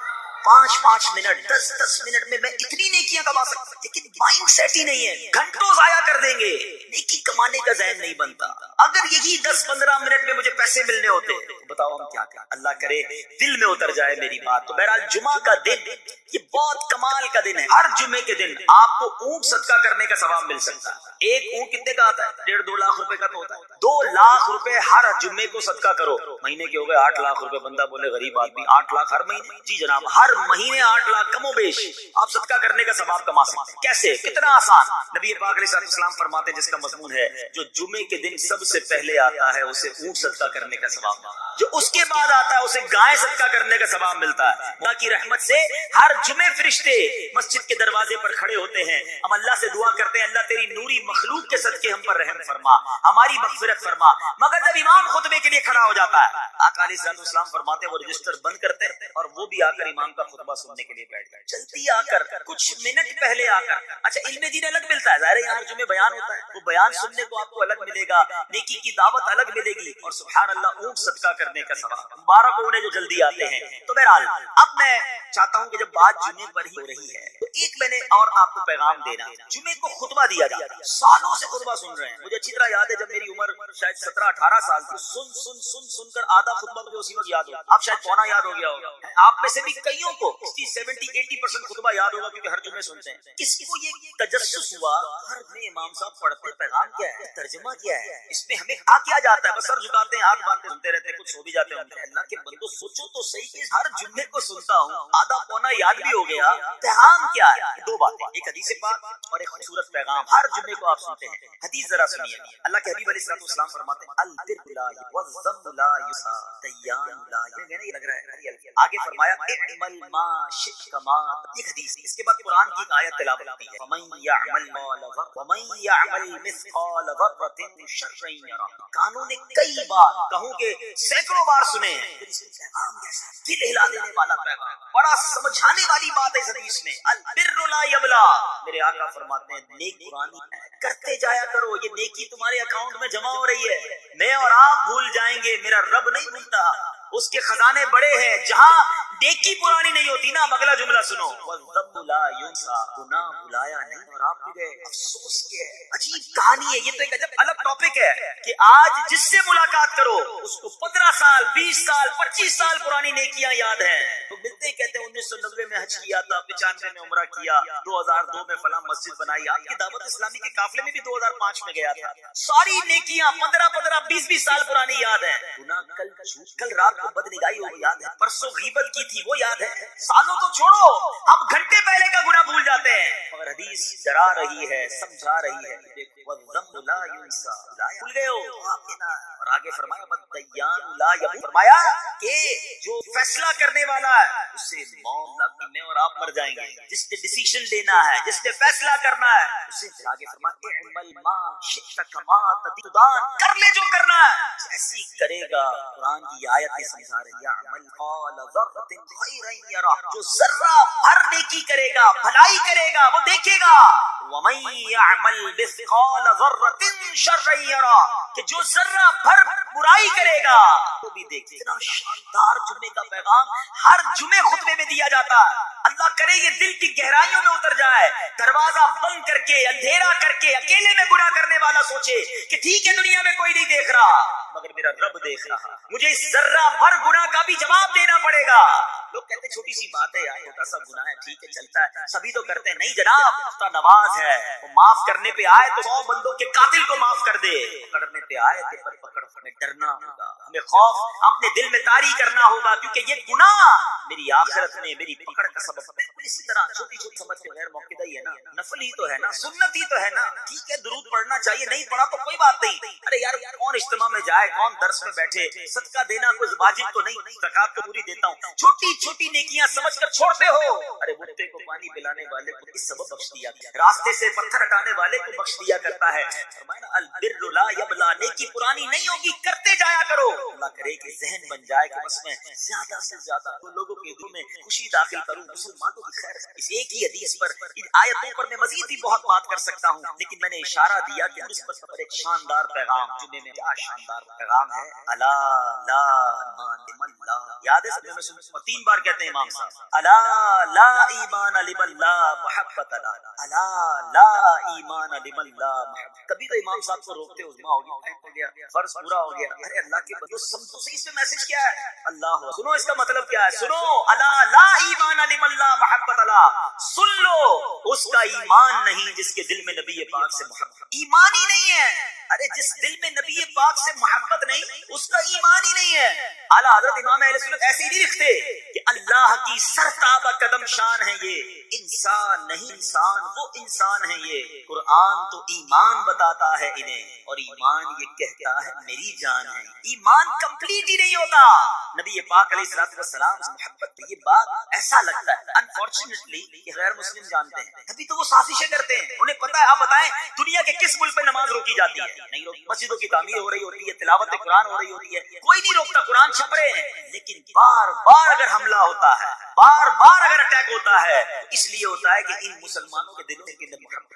[SPEAKER 1] 5 منٹ 10 منٹ میں اتنی نیکیاں کما سکتا ہوں, لیکن مائنڈ سیٹ ہی نہیں ہے, گھنٹوں ضائع کر دیں گے, نیکی کمانے کا ذہن نہیں بنتا. اگر یہی 10-15 منٹ میں مجھے پیسے ملنے ہوتے تو بتاؤ ہم کیا کریں. اللہ کرے دل میں اتر جائے میری بات. تو بہرحال جمعہ کا دن یہ بہت کمال کا دن ہے. ہر جمعے کے دن آپ کو اونٹ صدقہ کرنے کا ثواب مل سکتا ہے. ایک اونٹ کتنے کا آتا ہے؟ 1.5-2 لاکھ روپے کا تو ہوتا ہے. 2 لاکھ روپے ہر جمعے کو صدقہ کرو, مہینے کے ہو گئے 8 لاکھ روپے. بندہ بولے غریب آدمی 8 لاکھ ہر مہینے؟ جی جناب, ہر مہینے 8 لاکھ کم و بیش آپ صدقہ کرنے کا ثواب کما سکتے ہیں. کیسے؟ کتنا آسان. نبی پاک علیہ السلام فرماتے ہیں جس کا مضمون ہے جو جمعے کے دن سب سے پہلے آتا ہے اسے اونٹ صدقہ کرنے کا ثواب, جو اس کے بعد آتا ہے اسے گائے صدقہ کرنے کا ثواب ملتا ہے. اللہ کی رحمت سے ہر جمعے فرشتے مسجد کے دروازے پر کھڑے ہوتے ہیں. ہم اللہ سے دعا کرتے ہیں اللہ تیری نوری مخلوق کے صدقے ہم پر رحم فرما, ہماری مغفرت فرما. مگر جب امام خطبے کے لیے کھڑا ہو جاتا ہے, آقا علیہ السلام فرماتے ہیں وہ رجسٹر بند کرتے ہیں اور وہ بھی آ کر امام کا خطبہ سننے کے لیے بیٹھ جائے. جلدی آ کر, کچھ منٹ پہلے آ کر. اچھا علم دین الگ ملتا ہے, ظاہر ہے یہاں جمعے بیان ہوتا ہے, وہ بیان سننے کو آپ کو الگ ملے گا, نیکی کی دعوت الگ ملے گی, اور سبحان اللہ اونٹ صدقہ کرنے کا ثواب. مبارک ہو انہیں جو جلدی آتے ہیں. تو بہرحال اب میں چاہتا ہوں کہ جب بات جمعے پر ہی ہو رہی ہے تو ایک میں نے اور آپ کو پیغام دینا. جمعے کو خطبہ دیا جاتا ہے, سالوں سے خطبہ سن رہے ہیں. مجھے اچھی طرح یاد ہے جب میری عمر شاید 17-18 سال تھی, سن کر آدھا خطبہ مجھے اسی وقت یاد ہو, اب شاید پونا یاد ہو گیا ہوگا. آپ میں سے بھی کئیوں کو 70-80% خطبہ یاد ہوگا کیونکہ ہر جمعے سنتے ہیں. کسی کو یہ تجسس ہوا ہر میں امام صاحب پڑھتے پیغام کیا ہے, ترجمہ کیا ہے, اس میں ہمیں کیا جاتا ہے؟ بس سر جھکاتے ہیں, ہاتھ باندھتے سنتے رہتے ہیں, کچھ سو بھی جاتے ہیں. اللہ کے بندو سوچو تو صحیح کہ ہر جمعے کو سنتا ہوں, آدھا پونا یاد بھی ہو گیا, پیغام کیا ہے؟ 2 باتیں, ایک حدیث پاک اور ایک خوبصورت پیغام. ہر جمعے کو آپ سنتے ہیں. حدیث ذرا سنیے. اللہ کے حبیب علیہ السلام فرماتے ہیں البر لا والذنب لا یسا دیان لا, یہ لگ رہا ہے. آگے فرمایا اعمل ما شئت کما, ایک حدیث. اس کے بعد قرآن کی ایک آیت تلاوت ہوتی ہے ومن یعمل ومن یعمل مثقال ذرۃ شرا یرہ. کانوں نے کئی بار, کہوں کہ سینکڑوں بار سنے ہیں, پیغام جیسا دل ہلا دینے والا پیغام, بڑا سمجھانے والی بات ہے اس حدیث میں. البر لا یبلا, میرے آقا فرماتے ہیں نیک پرانی کرتے جایا کرو, یہ نیکی تمہارے اکاؤنٹ میں جمع ہو رہی ہے. میں اور آپ بھول جائیں گے, میرا رب نہیں بھولتا, اس کے خزانے بڑے ہیں. جہاں نیکی پرانی نہیں ہوتی نا, اگلا جملہ سنو والذنب لا ینسا, گناہ بھلایا نہیں اور آپ بھی گئے. افسوس کے عجیب کہانی ہے, یہ تو ایک عجب الگ ٹاپک ہے کہ آج جس سے ملاقات کرو اس کو 15 سال 20 سال 25 سال پرانی نیکیاں یاد ہیں. تو ملتے کہتے ہیں 1990 میں حج کیا تھا, 95 میں عمرہ کیا, 2002 میں فلاں مسجد بنائی. آپ کی دعوت اسلامی کے قافلے میں بھی 2005 میں گیا تھا. ساری نیکیاں 15-20 سال پرانی یاد ہیں. گناہ کل رات کو بدنگاہی ہو یاد ہے, پرسوں غیبت کی تھی وہ یاد ہے. سالوں تو چھوڑو, ہم گھنٹے پہلے کا گناہ بھول جاتے ہیں. مگر حدیث ڈرا رہی ہے, سمجھا رہی ہے, والذنب لا ینسا, بھول گئے ہو. اور آگے فرمایا بدیان لا یموت, فرمایا کہ جو فیصلہ کرنے والا ہے اس سے موت میں اور آپ مر جائیں گے. جس نے ڈیسیژن لینا ہے, جس نے فیصلہ کرنا ہے, اسے آگے فرمایا اعمل ما شئت کما تدان, کر لے جو کرنا ہے ایسی کرے گا. قرآن کی آیتیں سمجھا رہی ہے عمل قال ذرۃ خیرا یرہ, جو ذرہ بھر نیکی کرے گا, بھلائی کرے گا, وہ دیکھے گا. ومن یعمل مثقال ذرۃ شرا یرہ, کہ جو ذرہ بھر برائی کرے گا وہ بھی دیکھے. اتنا شاندار جمعے کا پیغام ہر جمعے خطبے میں دیا جاتا ہے. اللہ کرے یہ دل کی گہرائیوں میں اتر جائے. دروازہ بند کر کے, اندھیرا کر کے, اکیلے میں گناہ کرنے والا سوچے کہ ٹھیک ہے دنیا میں کوئی نہیں دیکھ رہا مگر میرا رب دیکھ رہا, مجھے اس ذرہ بھر گناہ کا بھی جواب دینا پڑے گا. لوگ کہتے ہیں چھوٹی سی بات ہے یار، چھوٹا سا گناہ ہے، ٹھیک ہے چلتا ہے، سبھی تو کرتے ہیں. نہیں جناب، اس کا نواز ہے، وہ معاف کرنے پہ آئے تو 100 بندوں کے قاتل کو معاف کر دے. پکڑنے پہ آئے تو پر پکڑ ہمیں ڈرنا ہوگا، ہمیں خوف اپنے دل میں طاری کرنا ہوگا، کیونکہ یہ گناہ میری آخرت میں میری پکڑ کا سبب ہے. اسی طرح چھوٹی چھوٹی سمجھ کے غیر موقع ہی ہے نا، نفل ہی تو ہے نا، سنت ہی تو ہے نا، ٹھیک ہے درود پڑھنا چاہیے، نہیں پڑھا تو کوئی بات نہیں. ارے یار کون اجتماع میں جائے، کون درس میں بیٹھے، صدقہ دینا کوئی واجب تو نہیں، زکات تو پوری دیتا ہوں، چھوٹی چھوٹی نیکیاں سمجھ کر چھوڑتے ہو. ارے بھوکے کو پانی پلانے والے کو اس سبب بخش دیا، راستے سے پتھر ہٹانے والے کو بخش دیا کرتا ہے. فرمایا البر لا یبلا، نیکی پرانی نہیں ہوگی، کرتے جایا کرو. اللہ کرے کہ ذہن بن جائے کہ بس میں زیادہ سے زیادہ لوگوں کے دل میں خوشی داخل کروں، مسلمانوں کی خیر. اس ایک ہی حدیث پر، ان آیتوں پر میں مزید بھی بہت بات کر سکتا ہوں، لیکن میں نے اشارہ دیا کہ اس پر ایک شاندار پیغام، جمعے میں کیا شاندار پیغام ہے. الا لا ایمان اللہ، یاد ہے سب میں سن، اور 3 بار کہتے ہیں امام صاحب، الا لا ایمان لمن لا محبت لا، الا لا ایمان لمن لا محبت. کبھی تو امام صاحب کو روکتے، عظما ہو گیا، ٹائم ہو گیا، فرض پورا ہو گیا. ارے اللہ کے بندو سمجھو صحیح، اس میں میسج کیا ہے؟ اللہ سنو، اس کا مطلب کیا ہے؟ سنو، الا لا ایمان لمن لا محبت لا، سن لو اس کا ایمان نہیں جس کے دل میں نبی پاک سے محبت، ایمان ہی نہیں ہے. ارے جس دل میں نبی پاک سے محبت نہیں، اس کا ایمان ہی نہیں ہے. اعلیٰ حضرت امام اہل سنت ایسے ہی نہیں لکھتے کہ اللہ کی سرتابہ قدم شان ہے یہ، انسان نہیں انسان، وہ انسان ہے یہ. قرآن تو ایمان بتاتا ہے انہیں، اور ایمان یہ کہتا ہے میری جان ہے. ایمان کمپلیٹ ہی نہیں ہوتا نبی پاک علیہ الصلوۃ والسلام سے محبت. یہ بات ایسا لگتا ہے انفارچونیٹلی کہ غیر مسلم جانتے ہیں، تبھی تو وہ سازشیں کرتے ہیں. انہیں پتا ہے، آپ بتائیں دنیا کے کس ملک پہ نماز روکی جاتی ہے؟ نہیں روکی. مسجدوں کی تعمیر ہو رہی ہوتی ہے، تلاوت قرآن ہو رہی ہوتی ہے، کوئی نہیں روکتا، قرآن چھپ رہے ہیں. لیکن بار بار اگر حملہ ہوتا ہے، بار بار اگر اٹیک ہوتا ہے، اس لیے ہوتا ہے کہ ان مسلمانوں کے دلوں میں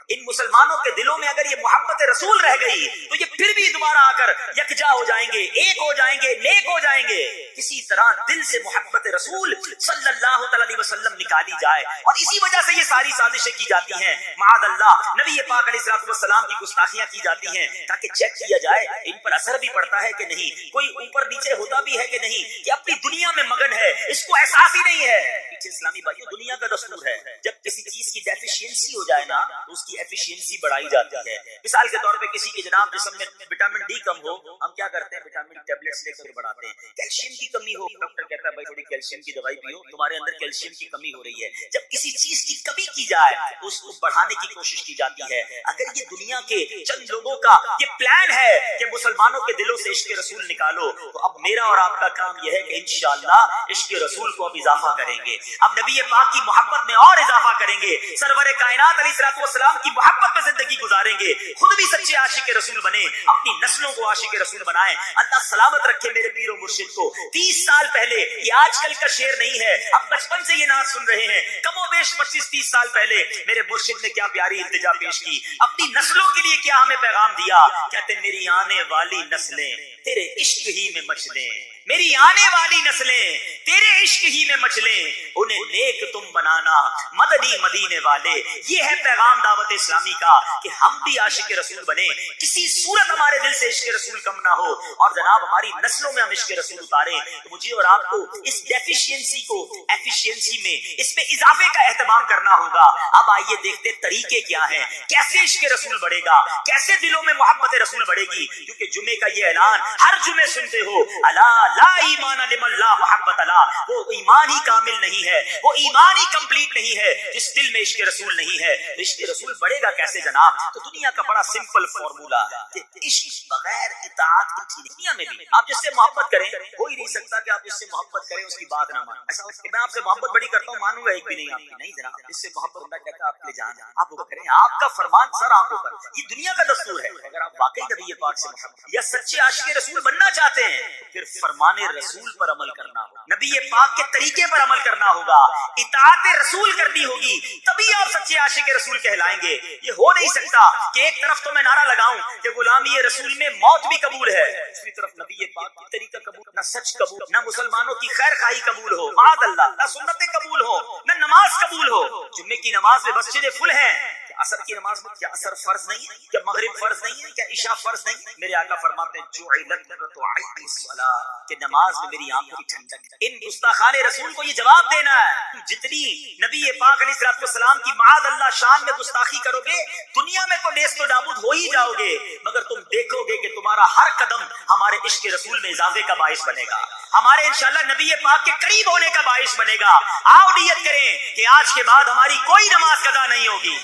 [SPEAKER 1] ان مسلمانوں کے دلوں میں اگر یہ محبت رسول رہ گئی تو یہ پھر بھی دوبارہ آ کر یکجا ہو جائیں گے، ایک ہو جائیں گے، نیک ہو جائیں گے. کسی طرح دل سے محبت رسول صلی اللہ تعالی علیہ وسلم نکالی جائے، اور اسی وجہ سے یہ ساری سازشیں کی جاتی ہیں. معاذ اللہ، نبی پاک علیہ الصلوۃ والسلام کی گستاخیاں کی جاتی ہیں تاکہ چیک کیا جائے ان پر اثر بھی پڑتا ہے کہ نہیں، کوئی اوپر نیچے ہوتا بھی ہے کہ نہیں، کہ اپنی دنیا میں مگن ہے، اس کو احساس ہی نہیں ہے. پیچھے اسلامی بھائیوں دنیا کا دستور ہے، جب کسی چیز کی ڈیفیشینسی ہو جائے نا تو اس کی ایفیشینسی بڑھائی جاتی ہے. مثال کے طور پہ کسی کے جناب جسم میں وٹامن ڈی کم ہو، ہم کیا کرتے ہیں؟ وٹامن ٹیبلٹس لے کر بڑھاتے ہیں. کیلشیم کی کمی ہو، ڈاکٹر کہتا ہے بھائی تھوڑی کیلشیم کی دوائی پیو، تمہارے اندر کیلشیم کی کمی ہو رہی ہے. جب کسی چیز کی کمی کی جائے تو اس کو بڑھانے کی کوشش کی جاتی ہے. اگر یہ دنیا کے چند لوگوں کا یہ پلان ہے کہ مسلمانوں کے دلوں سے عشق رسول نکالو، تو اب میرا اور آپ کا کام یہ ہے کہ انشاءاللہ عشق رسول کو اب اضافہ کریں گے، اب نبی پاک کی محبت میں اور اضافہ کریں گے، سرور کائنات علیہ الصلوۃ والسلام کی محبت میں زندگی گزاریں گے، خود بھی سچے عاشق رسول بنے، اپنی نسلوں کو عاشق رسول بنائیں. اللہ سلامت رکھے میرے پیر و مرشد کو. 30 سال پہلے، یہ آج کل کا شعر نہیں ہے، اب بچپن سے یہ نعت سن رہے ہیں، کم و بیش 25-30 سال پہلے میرے مرشد نے کیا پیاری التجا پیش کی، اپنی نسلوں کے لیے کیا ہمیں پیغام دیا. کہتے میری آنے والی نسلیں تیرے عشق ہی میں مچلیں، میری آنے والی نسلیں تیرے عشق ہی میں مچلیں، انہیں نیک تم بنانا مدنی مدینے والے. یہ ہے پیغام دعوت اسلامی کا کہ ہم بھی عاشق رسول بنے، کسی صورت ہمارے دل سے عشق رسول کم نہ ہو، اور جناب ہماری نسلوں میں ہم عشق رسول اتاریں. تو مجھے اور آپ کو اس ڈیفیشینسی کو ایفیشینسی میں، اس میں اضافے کا اہتمام کرنا ہوگا. اب آئیے دیکھتے طریقے کیا ہیں، کیسے عشق رسول بڑھے گا، کیسے دلوں میں محبت رسول بڑھے گی. کیونکہ جمعے کا یہ اعلان ہر جمعے سنتے ہو، الا لا ایمان لمن لا محبت لا، وہ ایمان ہی کامل نہیں ہے، وہ ایمان ہی کمپلیٹ نہیں ہے جس دل میں عشق رسول نہیں ہے. عشق رسول بڑھے گا کیسے جناب؟ تو دنیا کا بڑا سمپل فارمولا کہ عشق بغیر اطاعت کی دنیا میں بھی آپ جس سے محبت کریں، ہو ہی نہیں سکتا کہ آپ جس سے محبت کریں اس کی بات نہ مانیں. ایسا کہ میں آپ سے محبت بڑی کرتا ہوں، مانوں گا ایک بھی نہیں آپ کی، نہیں جناب. اس سے محبت اللہ کہتا ہے آپ کے جان آپ وہ کریں، آپ کا فرمان سر آنکھوں پر. یہ دنیا کا دستور ہے. اگر آپ واقعی نبی پاک سے محبت یا سچے عاشق رسول بننا چاہتے ہیں، پھر فرمان رسول پر عمل کرنا ہوگا، نبی پاک کے طریقے پر عمل کرنا ہوگا، اطاعت رسول کرنی ہوگی، تبھی آپ سچے عاشق رسول کہلائیں گے. یہ ہو نہیں سکتا کہ ایک طرف تو میں نعرہ لگاؤں کہ غلامی رسول میں موت بھی قبول ہے، دوسری طرف نبی پاک کی طریقہ قبول نہ، سچ قبول نہ، مسلمانوں کی خیر خواہی قبول ہو، معاذ اللہ، نہ سنتیں قبول ہو، نہ نماز قبول ہو. جمعے کی نماز میں مسجدیں فل ہیں، کہ عصر کی نماز میں کیا عصر فرض نہیں ہے؟ کیا مغرب فرض نہیں ہے؟ کیا عشاء فرض نہیں ہے؟ میرے آقا فرماتے ہیں جعلت قرۃ عینی الصلاۃ، کہ نماز میں میری آنکھوں کی ٹھنڈک ہے۔ ان گستاخان رسول کو یہ جواب دینا ہے، جتنی نبی پاک علیہ الصلوۃ والسلام کی معاذ اللہ شان میں گستاخی کرو گے دنیا میں تو نیست و نابود ہو ہی جاؤ گے، مگر تم دیکھو گے کہ تمہارا ہر قدم ہمارے عشق رسول میں اضافے کا باعث بنے گا، ہمارے انشاءاللہ نبی پاک کے قریب ہونے کا باعث بنے گا۔ آؤ نیت کریں کہ آج کے بعد ہماری کوئی نماز قضا نہیں ہوگی،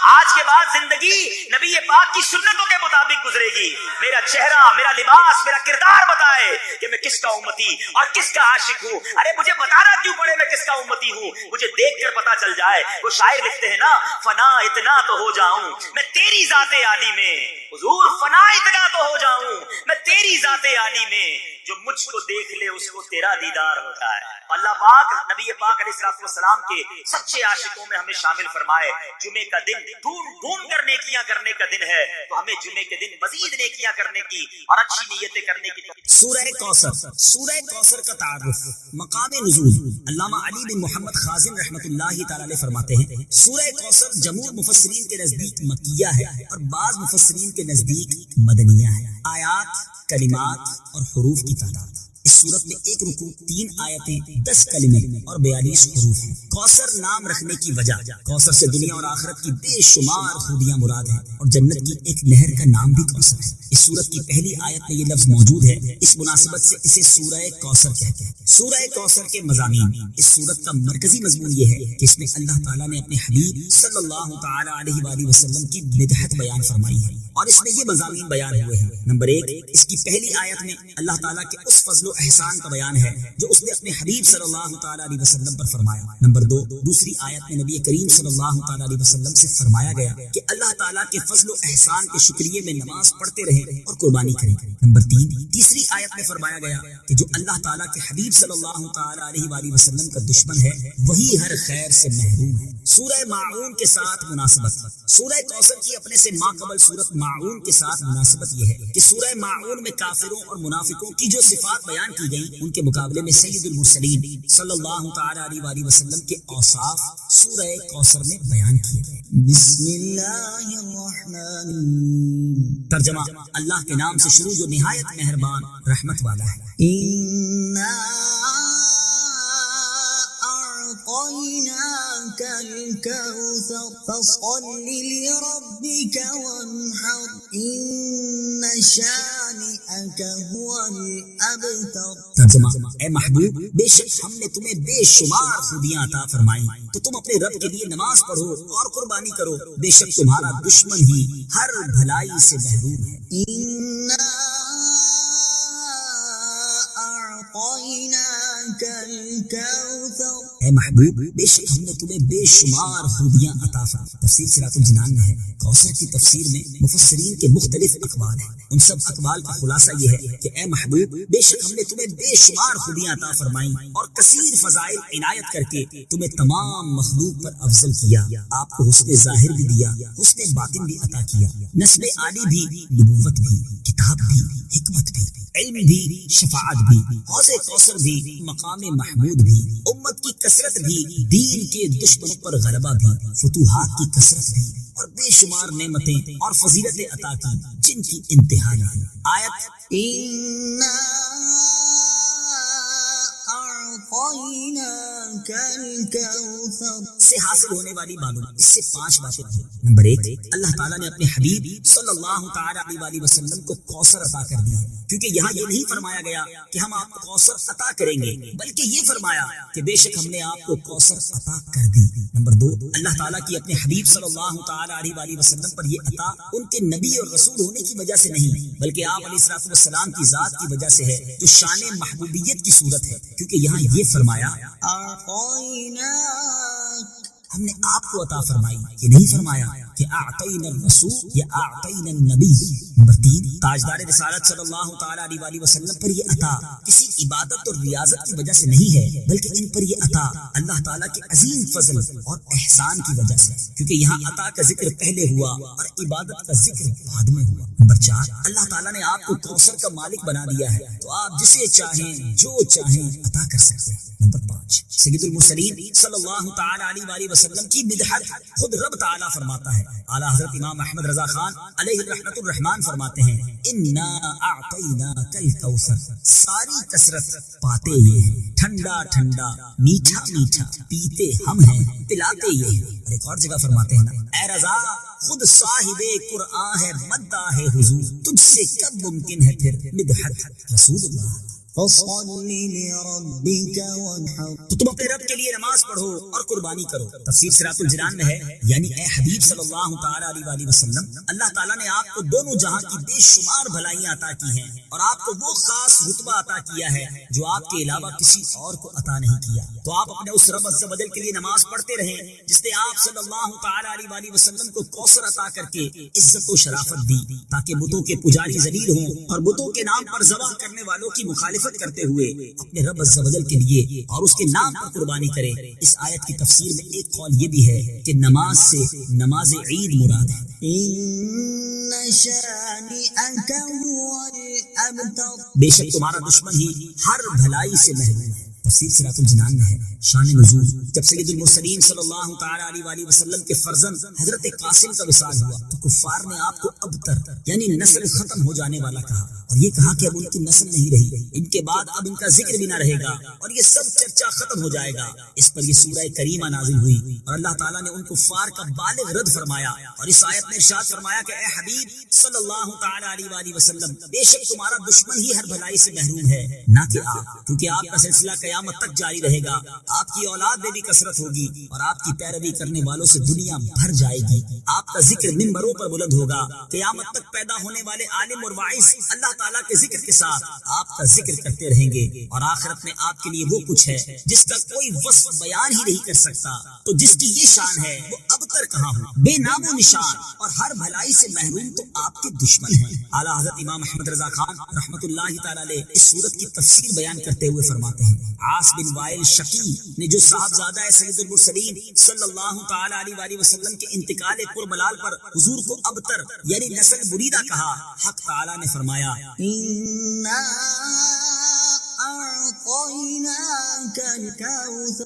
[SPEAKER 1] آج کے بعد زندگی نبی پاک کی سنتوں کے مطابق گزرے گی۔ میرا چہرہ، میرا لباس، میرا کردار بتائے کہ میں کس کا امتی اور کس کا عاشق ہوں۔ ارے مجھے بتانا کیوں پڑے میں کس کا امتی ہوں، مجھے دیکھ کر پتا چل جائے۔ وہ شاعر لکھتے ہیں نا، فنا اتنا تو ہو جاؤں میں تیری ذات عالی میں، حضور فنا اتنا تو ہو جاؤں میں تیری ذات عالی میں، جو مجھ کو دیکھ لے اس کو تیرا دیدار ہوتا ہے۔ اللہ پاک نبی پاک علیہ الصلوۃ والسلام کے سچے عاشقوں میں ہمیں شامل فرمائے۔ جمعے کا دن ڈھونڈ کر نیکیاں کرنے کا دن ہے، تو ہمیں جمعے کے دن مزید نیکیاں کرنے کی اور اچھی نیتیں کرنے کی۔
[SPEAKER 4] سورہ کوثر، سورہ کوثر کا تعارف، مقام نزول۔ علامہ علی بن محمد خازن رحمۃ اللہ تعالی علیہ فرماتے ہیں سورہ کوثر جمہور مفسرین کے نزدیک مکیہ ہے اور بعض مفسرین کے نزدیک مدنیہ ہے۔ آیات، کلمات اور حروف کی تعداد، اس صورت میں ایک رکوع، 3 آیتیں، 10 کلمے اور 42 حروف ہیں۔ کوثر نام رکھنے کی وجہ، کوثر سے دنیا اور آخرت کی بے شمار خوبیاں مراد ہیں اور جنت کی ایک نہر کا نام بھی کوثر ہے۔ اس صورت کی پہلی آیت میں یہ لفظ موجود ہے، اس مناسبت سے اسے سورہ کوثر کہتے ہیں۔ سورہ کوثر کے مضامین، اس صورت کا مرکزی مضمون یہ ہے کہ اس میں اللہ تعالیٰ نے اپنے حبیب صلی اللہ تعالی علیہ وآلہ وسلم کی مدحت بیان فرمائی ہے اور اس میں یہ مضامین بیان ہوئے ہیں۔ نمبر 1، اس کی پہلی آیت میں اللہ تعالیٰ کے اس فضل و احسان کا بیان ہے جو اس نے اپنے حبیب صلی اللہ تعالی علیہ وسلم پر فرمایا۔ نمبر 2، دوسری آیت میں نبی کریم صلی اللہ تعالی علیہ وسلم سے فرمایا گیا کہ اللہ تعالیٰ کے فضل و احسان کے شکریے میں نماز پڑھتے رہیں اور قربانی کریں۔ نمبر 3، تیسری آیت میں فرمایا گیا کہ جو اللہ تعالیٰ کے حبیب صلی اللہ تعالی علیہ وآلہ وسلم کا دشمن ہے وہی ہر خیر سے محروم ہے۔ سورہ ماعون کے ساتھ مناسبت، سورہ کوثر کی اپنے سے ماقبل سورت ماعون کے ساتھ مناسبت یہ ہے کہ سورہ ماعون میں کافروں اور منافقوں کی جو صفات بیان کی گئی ان کے مقابلے میں سید المرسلین صلی اللہ تعالی علیہ وآلہ وسلم کے اوصاف سورہ کوثر میں بیان کیے گئے۔ بسم اللہ الرحمن الرحیم، ترجمہ اللہ کے نام سے شروع جو نہایت مہربان رحمت والا ہے۔ اِنَّا أعطيناك الكوثر فصل لربك وانحر إن شانئك هو الأبتر۔ ترجمہ، اے محبوب، بے شک ہم نے تمہیں بے شمار خوبیاں عطا فرمائی تو تم اپنے رب کے لیے نماز پڑھو اور قربانی کرو، بے شک تمہارا دشمن ہی ہر بھلائی سے محروم ہے۔ إِنَّا أعطيناك الكوثر، اے محبوب، بے شک ہم نے تمہیں بے شمار خوبیاں عطا فرمائیں۔ تفسیر صراط الجنان میں ہے۔ کوثر کی تفسیر میں مفسرین کے مختلف اقوال ہیں، ان سب اقوال کا خلاصہ یہ ہے کہ اے محبوب، بے شک ہم نے تمہیں بے شمار خوبیاں عطا فرمائیں اور کثیر فضائل عنایت کر کے تمہیں تمام مخلوق پر افضل کیا، آپ کو حسن ظاہر بھی دیا، حسن باطن بھی عطا کیا، نسب عالی بھی، نبوت بھی، کتاب بھی، حکمت بھی، علم بھی، شفاعت بھی، حوض کوثر بھی، مقام محمود بھی، امت کی کثرت بھی، دین کے دشمنوں پر غلبہ بھی، فتوحات کی کثرت بھی اور بے شمار نعمتیں اور فضیلتیں عطا کی جن کی انتہا نہیں۔ آیت اِنَّا أعطيناك الكوثر سے حاصل ہونے والی معلوم، اس سے 5 باتیں ہیں۔ نمبر 1، اللہ تعالیٰ نے اپنے حبیب صلی اللہ تعالی علیہ وآلہ وسلم کو کوثر عطا کر دی ہے، کیونکہ یہاں یہ نہیں فرمایا گیا کہ ہم آپ کو کوثر عطا کریں گے، بلکہ یہ فرمایا کہ بے شک ہم نے آپ کو کوثر عطا کر دی۔ نمبر 2، اللہ تعالیٰ کی اپنے حبیب صلی اللہ تعالی علیہ وآلہ وسلم پر یہ عطا ان کے نبی اور رسول ہونے کی وجہ سے نہیں، بلکہ آپ علیہ الصلوۃ والسلام کی ذات کی وجہ سے ہے، جو شان محبوبیت کی صورت ہے، کیونکہ یہاں یہ فرمایا ہم نے آپ کو عطا فرمائی، یہ نہیں فرمایا کہ اعطینا الرسول یا اعطینا النبی۔ نمبر 3، تاجدار رسالت صلی اللہ تعالی علیہ وآلہ وسلم پر یہ عطا کسی عبادت اور ریاضت کی وجہ سے نہیں ہے، بلکہ ان پر یہ عطا اللہ تعالیٰ کے عظیم فضل اور احسان کی وجہ سے، کیونکہ یہاں عطا کا ذکر پہلے ہوا اور عبادت کا ذکر بعد میں ہوا۔ نمبر 4، اللہ تعالیٰ نے آپ کو کوثر کا مالک بنا دیا ہے تو آپ جسے چاہیں جو چاہیں عطا کر سکتے ہیں۔ نمبر 5، سید المرسلین صلی اللہ تعالی علیہ وآلہ وسلم کی مدحت خود رب تعالیٰ فرماتا ہے اعلیٰ حضرت امام احمد رضا خان علیہ رحمت الرحمان فرماتے ہیں انا اعطیناک الکوثر، ساری کثرت پاتے یہ ہیں، ٹھنڈا ٹھنڈا میٹھا میٹھا پیتے ہم ہیں، پلاتے یہ ہیں۔ اور ایک اور جگہ فرماتے ہیں نا، اے رضا خود صاحب قرآن ہے، مداح ہے حضور، تجھ سے کب ممکن ہے پھر مدحت رسول اللہ۔ فَصَلِّ لِرَبِّكَ وَانْحَرْ، تو تم اپنے رب کے لیے نماز پڑھو اور قربانی کرو۔ تفسیر صراط الجنان میں ہے، یعنی اے حبیب صلی اللہ تعالی علیہ وآلہ وسلم، اللہ تعالیٰ نے آپ کو دونوں جہاں کی بے شمار بھلائیاں عطا کی ہیں اور آپ کو وہ خاص رتبہ عطا کیا ہے جو آپ کے علاوہ کسی اور کو عطا نہیں کیا۔ تو آپ اپنے اس رب عز و جل کے لیے نماز پڑھتے رہیں جس نے آپ صلی اللہ تعالی علیہ وآلہ وسلم کو کوثر عطا کر کے عزت و شرافت دی، تاکہ بتوں کے پجاری ذلیل ہوں اور بتوں کے نام پر ذبح کرنے والوں کی مخالفت کرتے ہوئے اپنے رب عز و جل کے لیے اور اس کے نام پر قربانی کرے۔ اس آیت کی تفسیر میں ایک قول یہ بھی ہے کہ نماز سے نماز عید مراد ہے۔ ان شانئک هو الابتر، بے شک تمہارا دشمن ہی ہر بھلائی سے محروم ہے۔ تفسیر صراط الجنان میں ہے۔ شان نزول، جب سید المرسلین صلی اللہ تعالی علیہ وآلہ وسلم کے فرزند حضرت قاسم کا وصال ہوا تو کفار نے آپ کو ابتر یعنی نسل ختم ہو جانے والا کہا، اور یہ کہا کہ اب ان کی نسل نہیں رہی، ان کے بعد اب ان کا ذکر بھی نہ رہے گا اور یہ سب چرچا ختم ہو جائے گا۔ اس پر یہ سورہ کریمہ نازل ہوئی اور اللہ تعالیٰ نے ان کفار کا بالغ رد فرمایا اور اس آیت میں ارشاد فرمایا کہ اے حبیب صلی اللہ تعالی علیہ وآلہ وسلم، بے شک تمہارا دشمن ہی ہر بھلائی سے محروم ہے، نہ کہ آپ، کیونکہ آپ کا سلسلہ قیامت تک جاری رہے گا، آپ کی اولاد میں بھی کثرت ہوگی اور آپ کی پیروی کرنے والوں سے دنیا بھر جائے گی۔ آپ کا ذکر منبروں پر بلند ہوگا، قیامت تک پیدا ہونے والے عالم اور واعظ اللہ تعالیٰ کے ذکر کے ساتھ آپ کا ذکر کرتے رہیں گے، اور آخرت میں آپ کے لیے وہ کچھ ہے جس کا کوئی وصف بیان ہی نہیں کر سکتا۔ تو جس کی یہ شان ہے وہ ابتر کہاں ہو، بے نام و نشان اور ہر بھلائی سے محروم تو آپ کے دشمن ہیں۔ اعلیٰ حضرت امام احمد رضا خان رحمت اللہ تعالی علیہ اس سورت کی تفسیر بیان کرتے ہوئے فرماتے ہیں، عاص بن وائل شقی نے جو صاحبزادہ سید المرسلین صلی اللہ تعالی علیہ وآلہ وسلم کے انتقال پرملال پر حضور کو ابتر یعنی نسل بریدہ کہا، حق تعالی نے فرمایا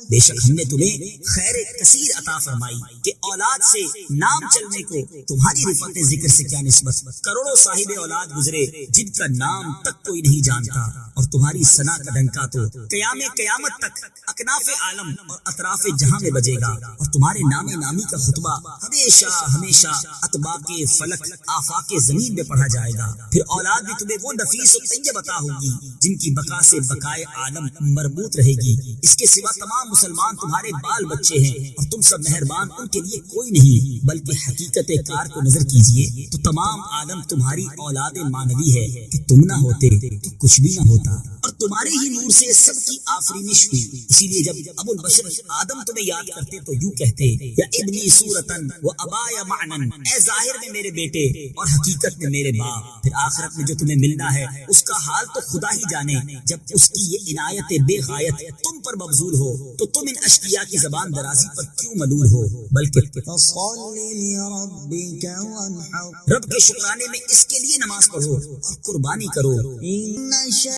[SPEAKER 4] بے شک ہم نے تمہیں خیر کثیر عطا فرمائی کہ اولاد سے نام چلنے کو تمہاری رفعت ذکر سے کیا نسبت، کروڑوں صاحب اولاد گزرے جن کا نام تک کوئی نہیں جانتا، اور تمہاری ثنا کا ڈنکا تو قیامت تک اکناف عالم اور اطراف جہاں میں بجے گا، اور تمہارے نام نامی کا خطبہ ہمیشہ ہمیشہ اطباق فلک آفاق زمین میں پڑھا جائے گا۔ پھر اولاد بھی تمہیں وہ نفیس و طیب عطا ہوگی جن کی بقا سے بقائے عالم مربوط رہے گی۔ اس کے سوا تمام مسلمان تمہارے بال بچے ہیں اور تم سب مہربان ان کے لیے کوئی نہیں، بلکہ حقیقت کار کو نظر کیجئے تو تمام عالم تمہاری اولاد مانوی ہے کہ تم نہ ہوتے تو کچھ بھی نہ ہوتا، اور تمہارے ہی نور سے سب کی آفرینش ہوئی۔ اسی لیے جب ابو البشر آدم تمہیں یاد کرتے تو یوں کہتے، یا ابنی صورتن و ابایا معنن، اے ظاہر میں میرے بیٹے اور حقیقت میں میرے باپ۔ پھر آخرت میں جو تمہیں ملنا ہے اس کا حال تو خدا ہی جانے، جب اس کی یہ عنایت بے غایت تم پر مبذول ہو تو تم ان اشقیاء کی زبان درازی پر کیوں ملول ہو، بلکہ رب کے شکرانے میں اس کے لیے نماز پڑھو اور قربانی کرو۔